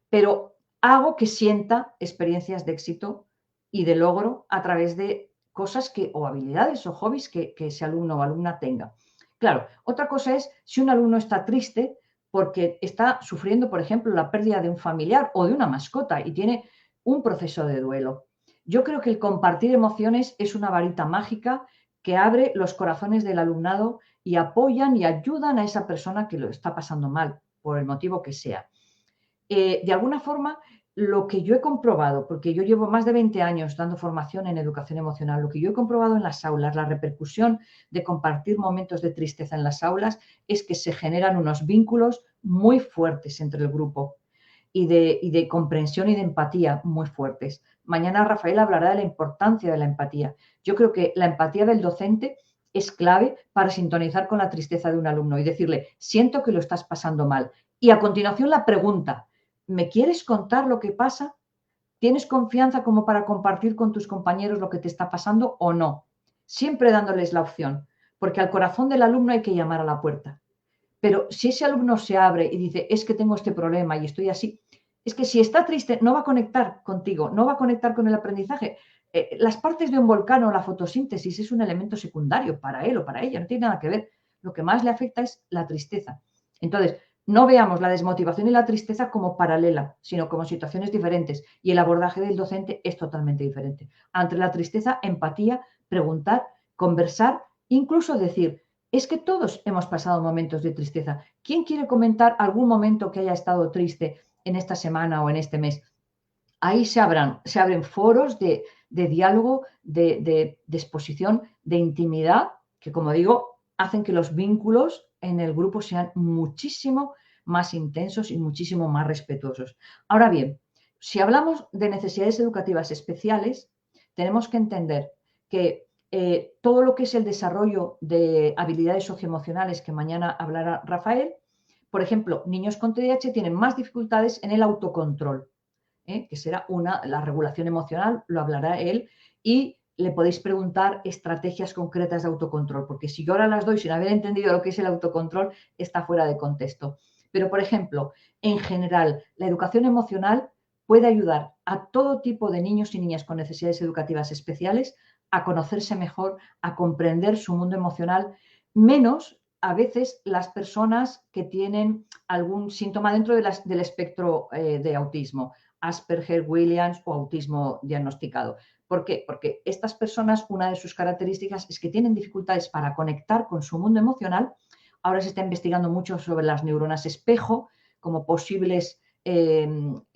pero hago que sienta experiencias de éxito y de logro a través de cosas o habilidades o hobbies que ese alumno o alumna tenga. Claro, otra cosa es si un alumno está triste porque está sufriendo, por ejemplo, la pérdida de un familiar o de una mascota y tiene un proceso de duelo. Yo creo que el compartir emociones es una varita mágica que abre los corazones del alumnado y apoyan y ayudan a esa persona que lo está pasando mal, por el motivo que sea. De alguna forma, lo que yo he comprobado, porque yo llevo más de 20 años dando formación en educación emocional, lo que yo he comprobado en las aulas, la repercusión de compartir momentos de tristeza en las aulas es que se generan unos vínculos muy fuertes entre el grupo y de comprensión y de empatía muy fuertes. Mañana Rafael hablará de la importancia de la empatía. Yo creo que la empatía del docente es clave para sintonizar con la tristeza de un alumno y decirle, siento que lo estás pasando mal. Y a continuación la pregunta, ¿me quieres contar lo que pasa? ¿Tienes confianza como para compartir con tus compañeros lo que te está pasando o no? Siempre dándoles la opción, porque al corazón del alumno hay que llamar a la puerta. Pero si ese alumno se abre y dice, es que tengo este problema y estoy así, es que si está triste no va a conectar contigo, no va a conectar con el aprendizaje. Las partes de un volcán o la fotosíntesis es un elemento secundario para él o para ella, no tiene nada que ver. Lo que más le afecta es la tristeza. Entonces, no veamos la desmotivación y la tristeza como paralela, sino como situaciones diferentes. Y el abordaje del docente es totalmente diferente. Ante la tristeza, empatía, preguntar, conversar, incluso decir, es que todos hemos pasado momentos de tristeza. ¿Quién quiere comentar algún momento que haya estado triste en esta semana o en este mes? Ahí se abren foros de diálogo, de exposición, de intimidad, que como digo, hacen que los vínculos en el grupo sean muchísimo más intensos y muchísimo más respetuosos. Ahora bien, si hablamos de necesidades educativas especiales, tenemos que entender que todo lo que es el desarrollo de habilidades socioemocionales, que mañana hablará Rafael, por ejemplo, niños con TDAH tienen más dificultades en el autocontrol, que será la regulación emocional, lo hablará él, y le podéis preguntar estrategias concretas de autocontrol, porque si yo ahora las doy sin haber entendido lo que es el autocontrol, está fuera de contexto. Pero, por ejemplo, en general, la educación emocional puede ayudar a todo tipo de niños y niñas con necesidades educativas especiales a conocerse mejor, a comprender su mundo emocional, menos a veces las personas que tienen algún síntoma dentro del espectro de autismo, Asperger, Williams o autismo diagnosticado. ¿Por qué? Porque estas personas, una de sus características es que tienen dificultades para conectar con su mundo emocional. Ahora se está investigando mucho sobre las neuronas espejo como posibles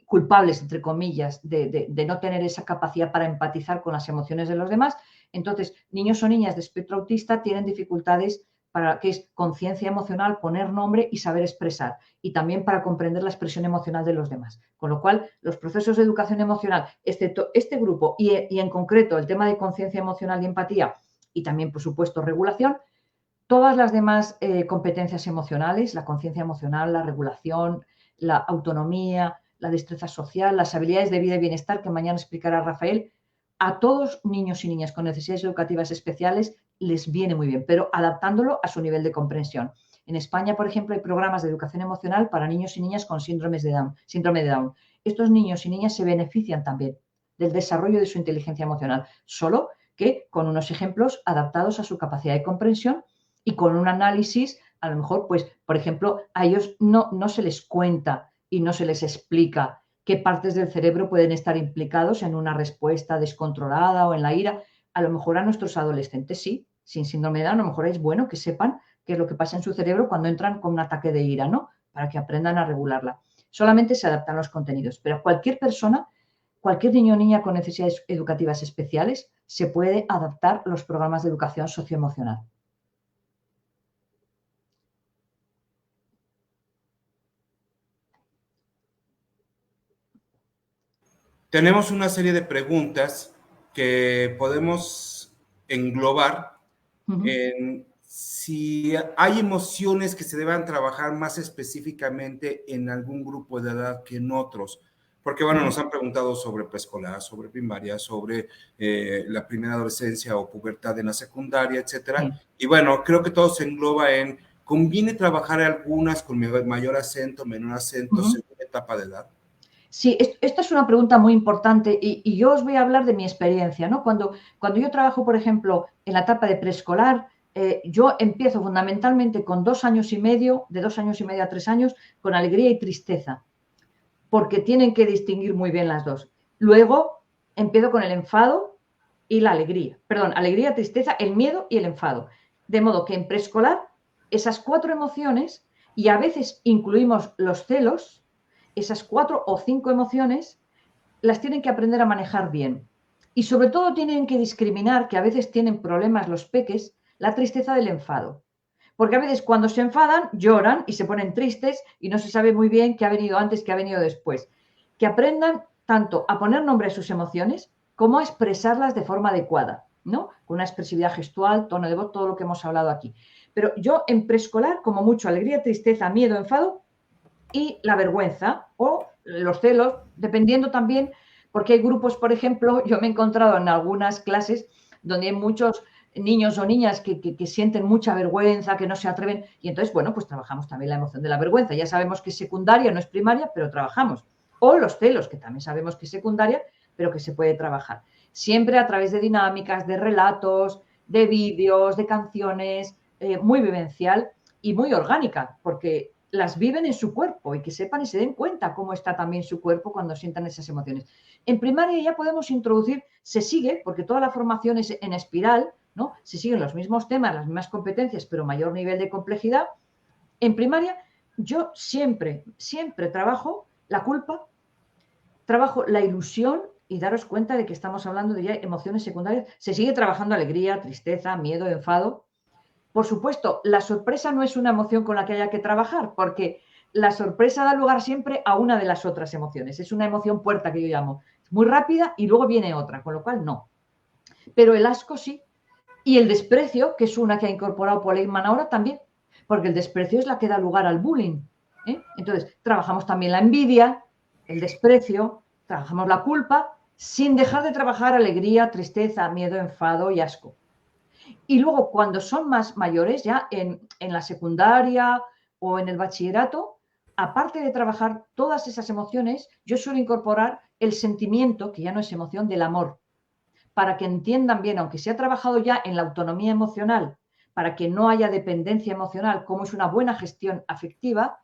culpables, entre comillas, de no tener esa capacidad para empatizar con las emociones de los demás. Entonces, niños o niñas de espectro autista tienen dificultades para que es conciencia emocional, poner nombre y saber expresar, y también para comprender la expresión emocional de los demás. Con lo cual, los procesos de educación emocional, excepto este grupo y en concreto el tema de conciencia emocional y empatía, y también, por supuesto, regulación, todas las demás competencias emocionales, la conciencia emocional, la regulación, la autonomía, la destreza social, las habilidades de vida y bienestar, que mañana explicará Rafael, a todos niños y niñas con necesidades educativas especiales les viene muy bien, pero adaptándolo a su nivel de comprensión. En España, por ejemplo, hay programas de educación emocional para niños y niñas con síndrome de Down. Estos niños y niñas se benefician también del desarrollo de su inteligencia emocional, solo que con unos ejemplos adaptados a su capacidad de comprensión y con un análisis, a lo mejor, pues, por ejemplo, a ellos no se les cuenta y no se les explica qué partes del cerebro pueden estar implicados en una respuesta descontrolada o en la ira. A lo mejor a nuestros adolescentes sí, sin síndrome de Down, a lo mejor es bueno que sepan qué es lo que pasa en su cerebro cuando entran con un ataque de ira, ¿no? Para que aprendan a regularla. Solamente se adaptan los contenidos, pero cualquier persona, cualquier niño o niña con necesidades educativas especiales, se puede adaptar los programas de educación socioemocional. Tenemos una serie de preguntas que podemos englobar en si hay emociones que se deban trabajar más específicamente en algún grupo de edad que en otros. Porque, bueno, nos han preguntado sobre preescolar, sobre primaria, sobre la primera adolescencia o pubertad en la secundaria, etcétera. Y bueno, creo que todo se engloba en, ¿conviene trabajar algunas con mayor acento, menor acento, según etapa de edad? Sí, esta es una pregunta muy importante y yo os voy a hablar de mi experiencia, ¿no? Cuando yo trabajo, por ejemplo, en la etapa de preescolar, yo empiezo fundamentalmente con 2 años y medio, de 2 años y medio a 3 años, con alegría y tristeza, porque tienen que distinguir muy bien las dos. Luego empiezo con el enfado y la alegría. Perdón, alegría, tristeza, el miedo y el enfado. De modo que en preescolar, esas 4 emociones, y a veces incluimos los celos, esas 4 o 5 emociones, las tienen que aprender a manejar bien. Y sobre todo tienen que discriminar, que a veces tienen problemas los peques, la tristeza del enfado. Porque a veces cuando se enfadan, lloran y se ponen tristes y no se sabe muy bien qué ha venido antes, qué ha venido después. Que aprendan tanto a poner nombre a sus emociones como a expresarlas de forma adecuada, ¿no? Con una expresividad gestual, tono de voz, todo lo que hemos hablado aquí. Pero yo en preescolar, como mucho, alegría, tristeza, miedo, enfado y la vergüenza o los celos, dependiendo también, porque hay grupos, por ejemplo, yo me he encontrado en algunas clases donde hay muchos niños o niñas que sienten mucha vergüenza, que no se atreven, y entonces, bueno, pues trabajamos también la emoción de la vergüenza. Ya sabemos que es secundaria, no es primaria, pero trabajamos. O los celos, que también sabemos que es secundaria, pero que se puede trabajar. Siempre a través de dinámicas, de relatos, de vídeos, de canciones, muy vivencial y muy orgánica, porque las viven en su cuerpo y que sepan y se den cuenta cómo está también su cuerpo cuando sientan esas emociones. En primaria ya podemos introducir, se sigue, porque toda la formación es en espiral, ¿no? Se siguen los mismos temas, las mismas competencias, pero mayor nivel de complejidad. En primaria yo siempre trabajo la culpa, trabajo la ilusión y daros cuenta de que estamos hablando de ya emociones secundarias. Se sigue trabajando alegría, tristeza, miedo, enfado. Por supuesto, la sorpresa no es una emoción con la que haya que trabajar, porque la sorpresa da lugar siempre a una de las otras emociones. Es una emoción puerta que yo llamo. Es muy rápida y luego viene otra, con lo cual no. Pero el asco sí. Y el desprecio, que es una que ha incorporado Paul Ekman ahora también, porque el desprecio es la que da lugar al bullying. Entonces, trabajamos también la envidia, el desprecio, trabajamos la culpa, sin dejar de trabajar alegría, tristeza, miedo, enfado y asco. Y luego, cuando son más mayores, ya en la secundaria o en el bachillerato, aparte de trabajar todas esas emociones, yo suelo incorporar el sentimiento, que ya no es emoción, del amor, para que entiendan bien, aunque se ha trabajado ya en la autonomía emocional, para que no haya dependencia emocional, cómo es una buena gestión afectiva,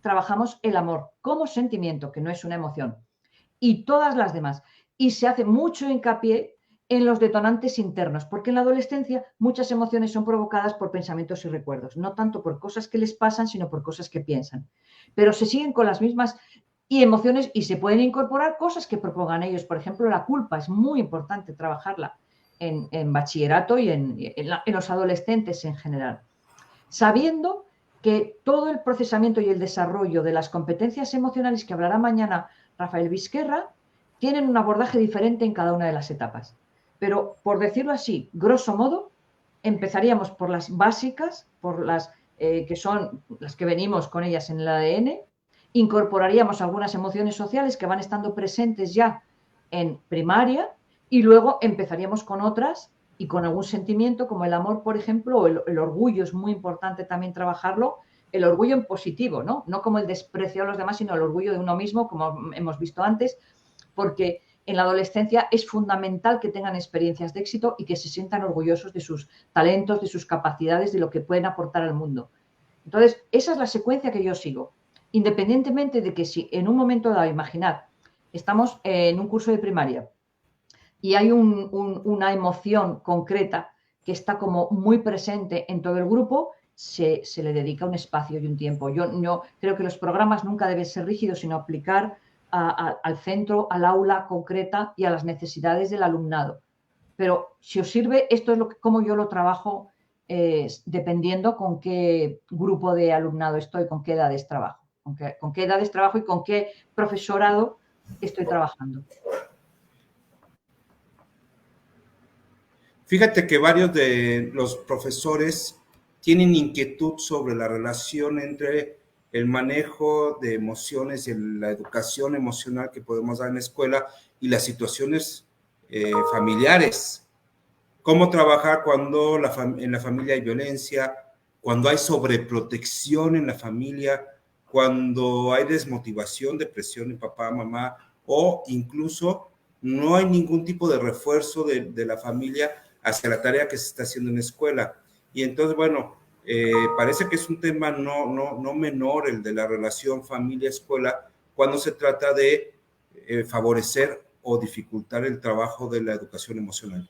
trabajamos el amor como sentimiento, que no es una emoción, y todas las demás. Y se hace mucho hincapié en los detonantes internos, porque en la adolescencia muchas emociones son provocadas por pensamientos y recuerdos, no tanto por cosas que les pasan, sino por cosas que piensan. Pero se siguen con las mismas y emociones y se pueden incorporar cosas que propongan ellos. Por ejemplo, la culpa es muy importante trabajarla en bachillerato y en los adolescentes en general, sabiendo que todo el procesamiento y el desarrollo de las competencias emocionales que hablará mañana Rafael Vizquerra tienen un abordaje diferente en cada una de las etapas. Pero, por decirlo así, grosso modo, empezaríamos por las básicas, por las que son las que venimos con ellas en el ADN, incorporaríamos algunas emociones sociales que van estando presentes ya en primaria y luego empezaríamos con otras y con algún sentimiento como el amor, por ejemplo, o el orgullo. Es muy importante también trabajarlo, el orgullo en positivo, ¿no? No como el desprecio a los demás, sino el orgullo de uno mismo, como hemos visto antes, porque en la adolescencia es fundamental que tengan experiencias de éxito y que se sientan orgullosos de sus talentos, de sus capacidades, de lo que pueden aportar al mundo. Entonces, esa es la secuencia que yo sigo. Independientemente de que si en un momento dado, imaginad, Estamos en un curso de primaria y hay una emoción concreta que está como muy presente en todo el grupo, se le dedica un espacio y un tiempo. Yo creo que los programas nunca deben ser rígidos, sino aplicar al centro, al aula concreta y a las necesidades del alumnado. Pero si os sirve, esto es cómo yo lo trabajo, dependiendo con qué grupo de alumnado estoy, con qué edades trabajo, con qué edades trabajo y con qué profesorado estoy trabajando. Fíjate que varios de los profesores tienen inquietud sobre la relación entre el manejo de emociones y la educación emocional que podemos dar en la escuela y las situaciones familiares. Cómo trabajar cuando en la familia hay violencia, cuando hay sobreprotección en la familia, cuando hay desmotivación, depresión en papá, mamá, o incluso no hay ningún tipo de refuerzo de la familia hacia la tarea que se está haciendo en la escuela. Y entonces, bueno, parece que es un tema no menor el de la relación familia-escuela cuando se trata de favorecer o dificultar el trabajo de la educación emocional.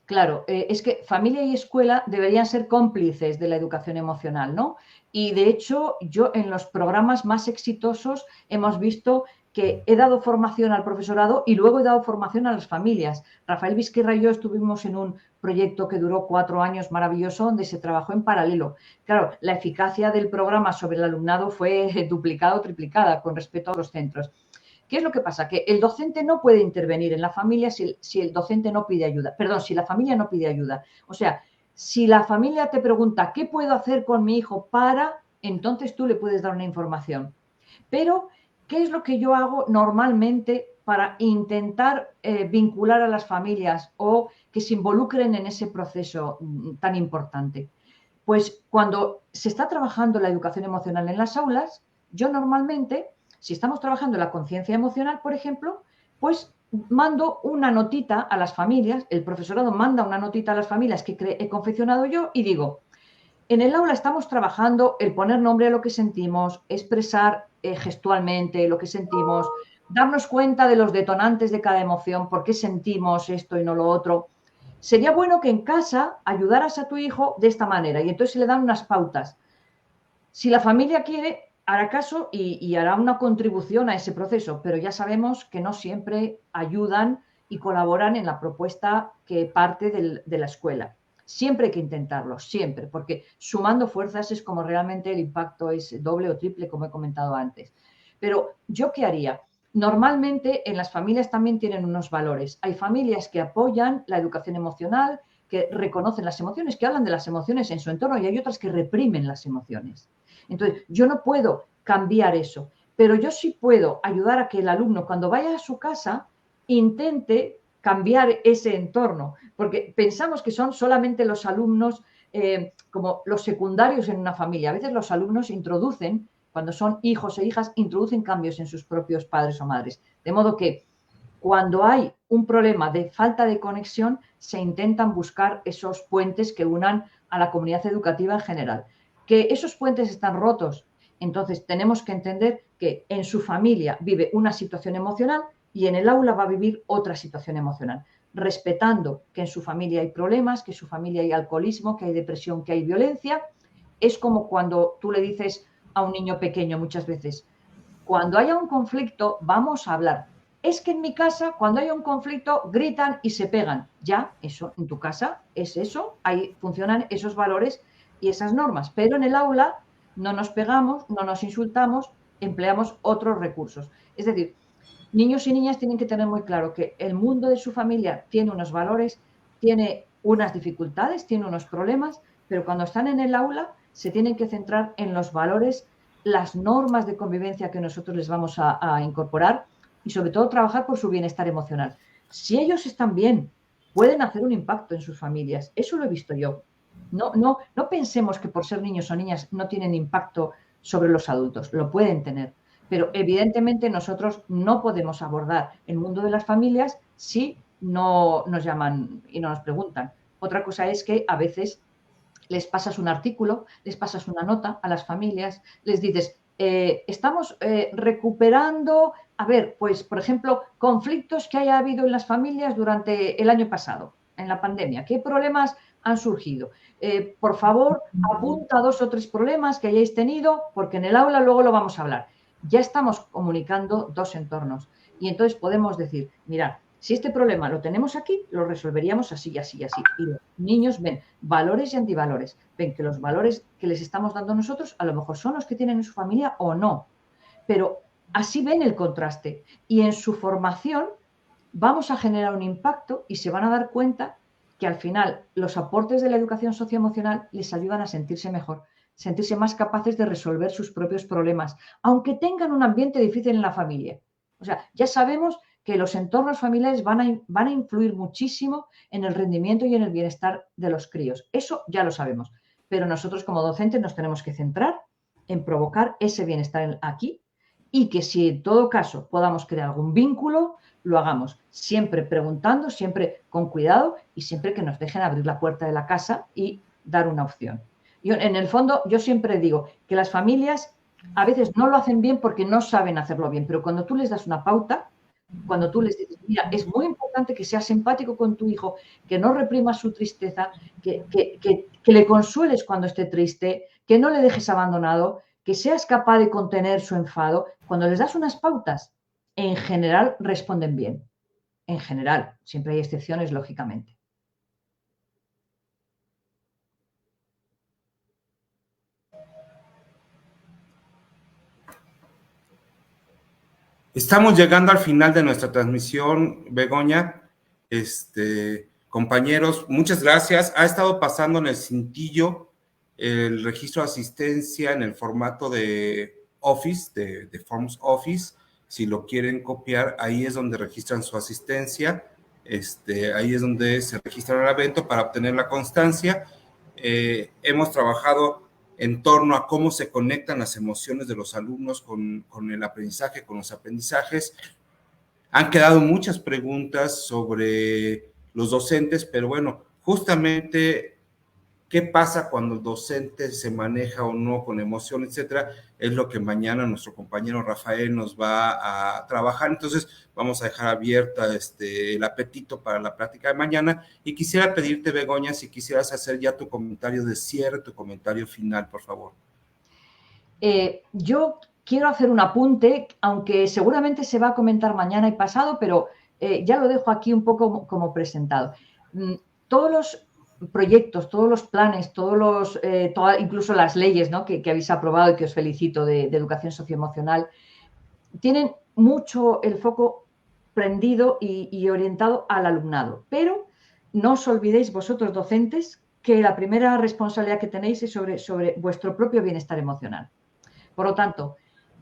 Claro, es que familia y escuela deberían ser cómplices de la educación emocional, ¿no? Y de hecho, yo en los programas más exitosos hemos visto que he dado formación al profesorado y luego he dado formación a las familias. Rafael Vizquerra y yo estuvimos en un proyecto que duró 4 años maravilloso, donde se trabajó en paralelo. Claro, la eficacia del programa sobre el alumnado fue duplicada o triplicada con respecto a los centros. ¿Qué es lo que pasa? Que el docente no puede intervenir en la familia si el docente no pide ayuda. Perdón, si la familia no pide ayuda. O sea, si la familia te pregunta, ¿qué puedo hacer con mi hijo para? Entonces tú le puedes dar una información. Pero, ¿qué es lo que yo hago normalmente para intentar vincular a las familias o que se involucren en ese proceso tan importante? Pues cuando se está trabajando la educación emocional en las aulas, yo normalmente, si estamos trabajando la conciencia emocional, por ejemplo, pues mando una notita a las familias, el profesorado manda una notita a las familias que he confeccionado yo y digo, en el aula estamos trabajando el poner nombre a lo que sentimos, expresar gestualmente lo que sentimos, darnos cuenta de los detonantes de cada emoción, por qué sentimos esto y no lo otro. Sería bueno que en casa ayudaras a tu hijo de esta manera y entonces le dan unas pautas. Si la familia quiere, hará caso y hará una contribución a ese proceso, pero ya sabemos que no siempre ayudan y colaboran en la propuesta que parte de la escuela. Siempre hay que intentarlo, siempre, porque sumando fuerzas es como realmente el impacto es doble o triple, como he comentado antes. Pero ¿yo qué haría? Normalmente en las familias también tienen unos valores. Hay familias que apoyan la educación emocional, que reconocen las emociones, que hablan de las emociones en su entorno y hay otras que reprimen las emociones. Entonces, yo no puedo cambiar eso, pero yo sí puedo ayudar a que el alumno cuando vaya a su casa intente cambiar ese entorno, porque pensamos que son solamente los alumnos como los secundarios en una familia. A veces los alumnos introducen, cuando son hijos e hijas, introducen cambios en sus propios padres o madres. De modo que cuando hay un problema de falta de conexión, se intentan buscar esos puentes que unan a la comunidad educativa en general. Que esos puentes están rotos, entonces tenemos que entender que en su familia vive una situación emocional y en el aula va a vivir otra situación emocional, respetando que en su familia hay problemas, que en su familia hay alcoholismo, que hay depresión, que hay violencia. Es como cuando tú le dices a un niño pequeño muchas veces, cuando haya un conflicto vamos a hablar. Es que en mi casa, cuando hay un conflicto, gritan y se pegan. Ya, eso, en tu casa es eso, ahí funcionan esos valores y esas normas. Pero en el aula no nos pegamos, no nos insultamos, empleamos otros recursos. Es decir, niños y niñas tienen que tener muy claro que el mundo de su familia tiene unos valores, tiene unas dificultades, tiene unos problemas, pero cuando están en el aula se tienen que centrar en los valores, las normas de convivencia que nosotros les vamos a incorporar y sobre todo trabajar por su bienestar emocional. Si ellos están bien, pueden hacer un impacto en sus familias. Eso lo he visto yo. No pensemos que por ser niños o niñas no tienen impacto sobre los adultos, lo pueden tener. Pero evidentemente nosotros no podemos abordar el mundo de las familias si no nos llaman y no nos preguntan. Otra cosa es que a veces les pasas un artículo, les pasas una nota a las familias, les dices, Estamos recuperando, a ver, pues, por ejemplo, conflictos que haya habido en las familias durante el año pasado, en la pandemia. ¿Qué problemas han surgido? Por favor, apunta 2 o 3 problemas que hayáis tenido, porque en el aula luego lo vamos a hablar. Ya estamos comunicando 2 entornos y entonces podemos decir, mirad, si este problema lo tenemos aquí, lo resolveríamos así y así y así. Y los niños ven valores y antivalores. Ven que los valores que les estamos dando nosotros a lo mejor son los que tienen en su familia o no. Pero así ven el contraste. Y en su formación vamos a generar un impacto y se van a dar cuenta que al final los aportes de la educación socioemocional les ayudan a sentirse mejor, sentirse más capaces de resolver sus propios problemas, aunque tengan un ambiente difícil en la familia. O sea, ya sabemos que los entornos familiares van a influir muchísimo en el rendimiento y en el bienestar de los críos. Eso ya lo sabemos. Pero nosotros como docentes nos tenemos que centrar en provocar ese bienestar aquí y que si en todo caso podamos crear algún vínculo, lo hagamos. Siempre preguntando, siempre con cuidado y siempre que nos dejen abrir la puerta de la casa y dar una opción. Yo, en el fondo, yo siempre digo que las familias a veces no lo hacen bien porque no saben hacerlo bien, pero cuando tú les das una pauta, cuando tú les dices, mira, es muy importante que seas empático con tu hijo, que no reprimas su tristeza, que le consueles cuando esté triste, que no le dejes abandonado, que seas capaz de contener su enfado. Cuando les das unas pautas, en general responden bien. En general, siempre hay excepciones, lógicamente. Estamos llegando al final de nuestra transmisión, Begoña. Compañeros, muchas gracias. Ha estado pasando en el cintillo el registro de asistencia en el formato de Office, de Forms Office. Si lo quieren copiar, ahí es donde registran su asistencia. Ahí es donde se registran el evento para obtener la constancia. Hemos trabajado en torno a cómo se conectan las emociones de los alumnos con el aprendizaje, con los aprendizajes. Han quedado muchas preguntas sobre los docentes, pero bueno, justamente qué pasa cuando el docente se maneja o no con emoción, etcétera, es lo que mañana nuestro compañero Rafael nos va a trabajar. Entonces, vamos a dejar abierta el apetito para la plática de mañana. Y quisiera pedirte, Begoña, si quisieras hacer ya tu comentario de cierre, tu comentario final, por favor. Yo quiero hacer un apunte, aunque seguramente se va a comentar mañana y pasado, pero ya lo dejo aquí un poco como presentado. Todos los proyectos, todos los planes, incluso las leyes, ¿no?, que habéis aprobado y que os felicito de educación socioemocional, tienen mucho el foco prendido y orientado al alumnado. Pero no os olvidéis vosotros, docentes, que la primera responsabilidad que tenéis es sobre vuestro propio bienestar emocional. Por lo tanto,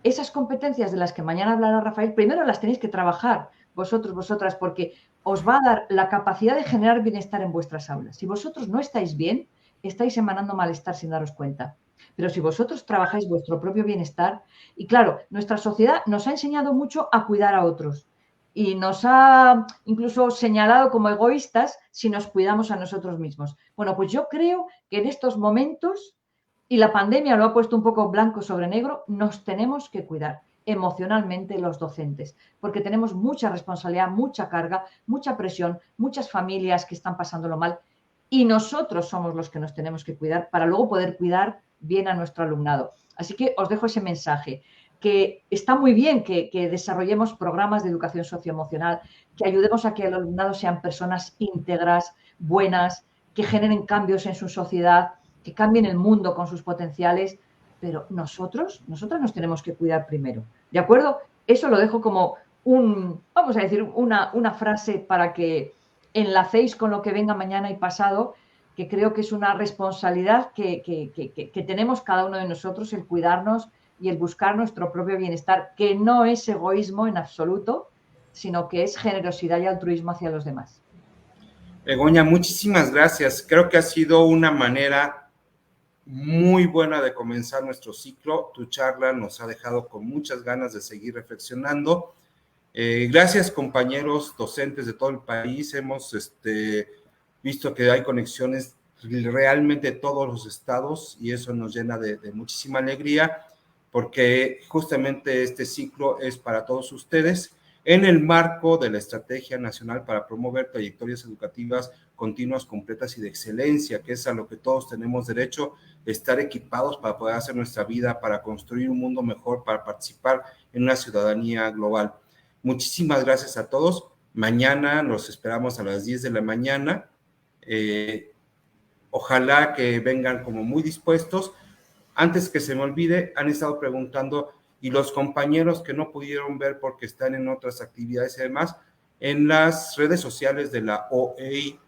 esas competencias de las que mañana hablará Rafael, primero las tenéis que trabajar vosotros, vosotras, porque os va a dar la capacidad de generar bienestar en vuestras aulas. Si vosotros no estáis bien, estáis emanando malestar sin daros cuenta. Pero si vosotros trabajáis vuestro propio bienestar, y claro, nuestra sociedad nos ha enseñado mucho a cuidar a otros y nos ha incluso señalado como egoístas si nos cuidamos a nosotros mismos. Bueno, pues yo creo que en estos momentos, y la pandemia lo ha puesto un poco blanco sobre negro, nos tenemos que cuidar emocionalmente los docentes, porque tenemos mucha responsabilidad, mucha carga, mucha presión, muchas familias que están pasándolo mal y nosotros somos los que nos tenemos que cuidar para luego poder cuidar bien a nuestro alumnado. Así que os dejo ese mensaje, que está muy bien que desarrollemos programas de educación socioemocional, que ayudemos a que el alumnado sean personas íntegras, buenas, que generen cambios en su sociedad, que cambien el mundo con sus potenciales, pero nosotras nos tenemos que cuidar primero, ¿de acuerdo? Eso lo dejo como vamos a decir, una frase para que enlacéis con lo que venga mañana y pasado, que creo que es una responsabilidad que tenemos cada uno de nosotros, el cuidarnos y el buscar nuestro propio bienestar, que no es egoísmo en absoluto, sino que es generosidad y altruismo hacia los demás. Begoña, muchísimas gracias. Creo que ha sido una manera muy buena de comenzar nuestro ciclo. Tu charla nos ha dejado con muchas ganas de seguir reflexionando. Gracias, compañeros docentes de todo el país. Hemos visto que hay conexiones realmente de todos los estados y eso nos llena de muchísima alegría. porque justamente este ciclo es para todos ustedes en el marco de la Estrategia Nacional para promover trayectorias educativas continuas, completas y de excelencia, que es a lo que todos tenemos derecho, estar equipados para poder hacer nuestra vida, para construir un mundo mejor, para participar en una ciudadanía global. Muchísimas gracias a todos. Mañana los esperamos a las 10 de la mañana. Ojalá que vengan como muy dispuestos. Antes que se me olvide, han estado preguntando, y los compañeros que no pudieron ver porque están en otras actividades y demás, en las redes sociales de la OEI,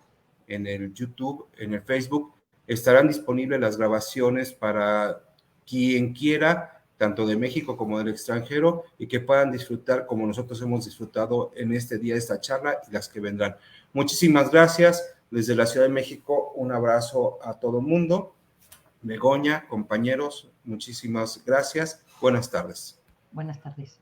en el YouTube, en el Facebook, estarán disponibles las grabaciones para quien quiera, tanto de México como del extranjero, y que puedan disfrutar como nosotros hemos disfrutado en este día de esta charla y las que vendrán. Muchísimas gracias. Desde la Ciudad de México, un abrazo a todo el mundo. Begoña, compañeros, muchísimas gracias. Buenas tardes. Buenas tardes.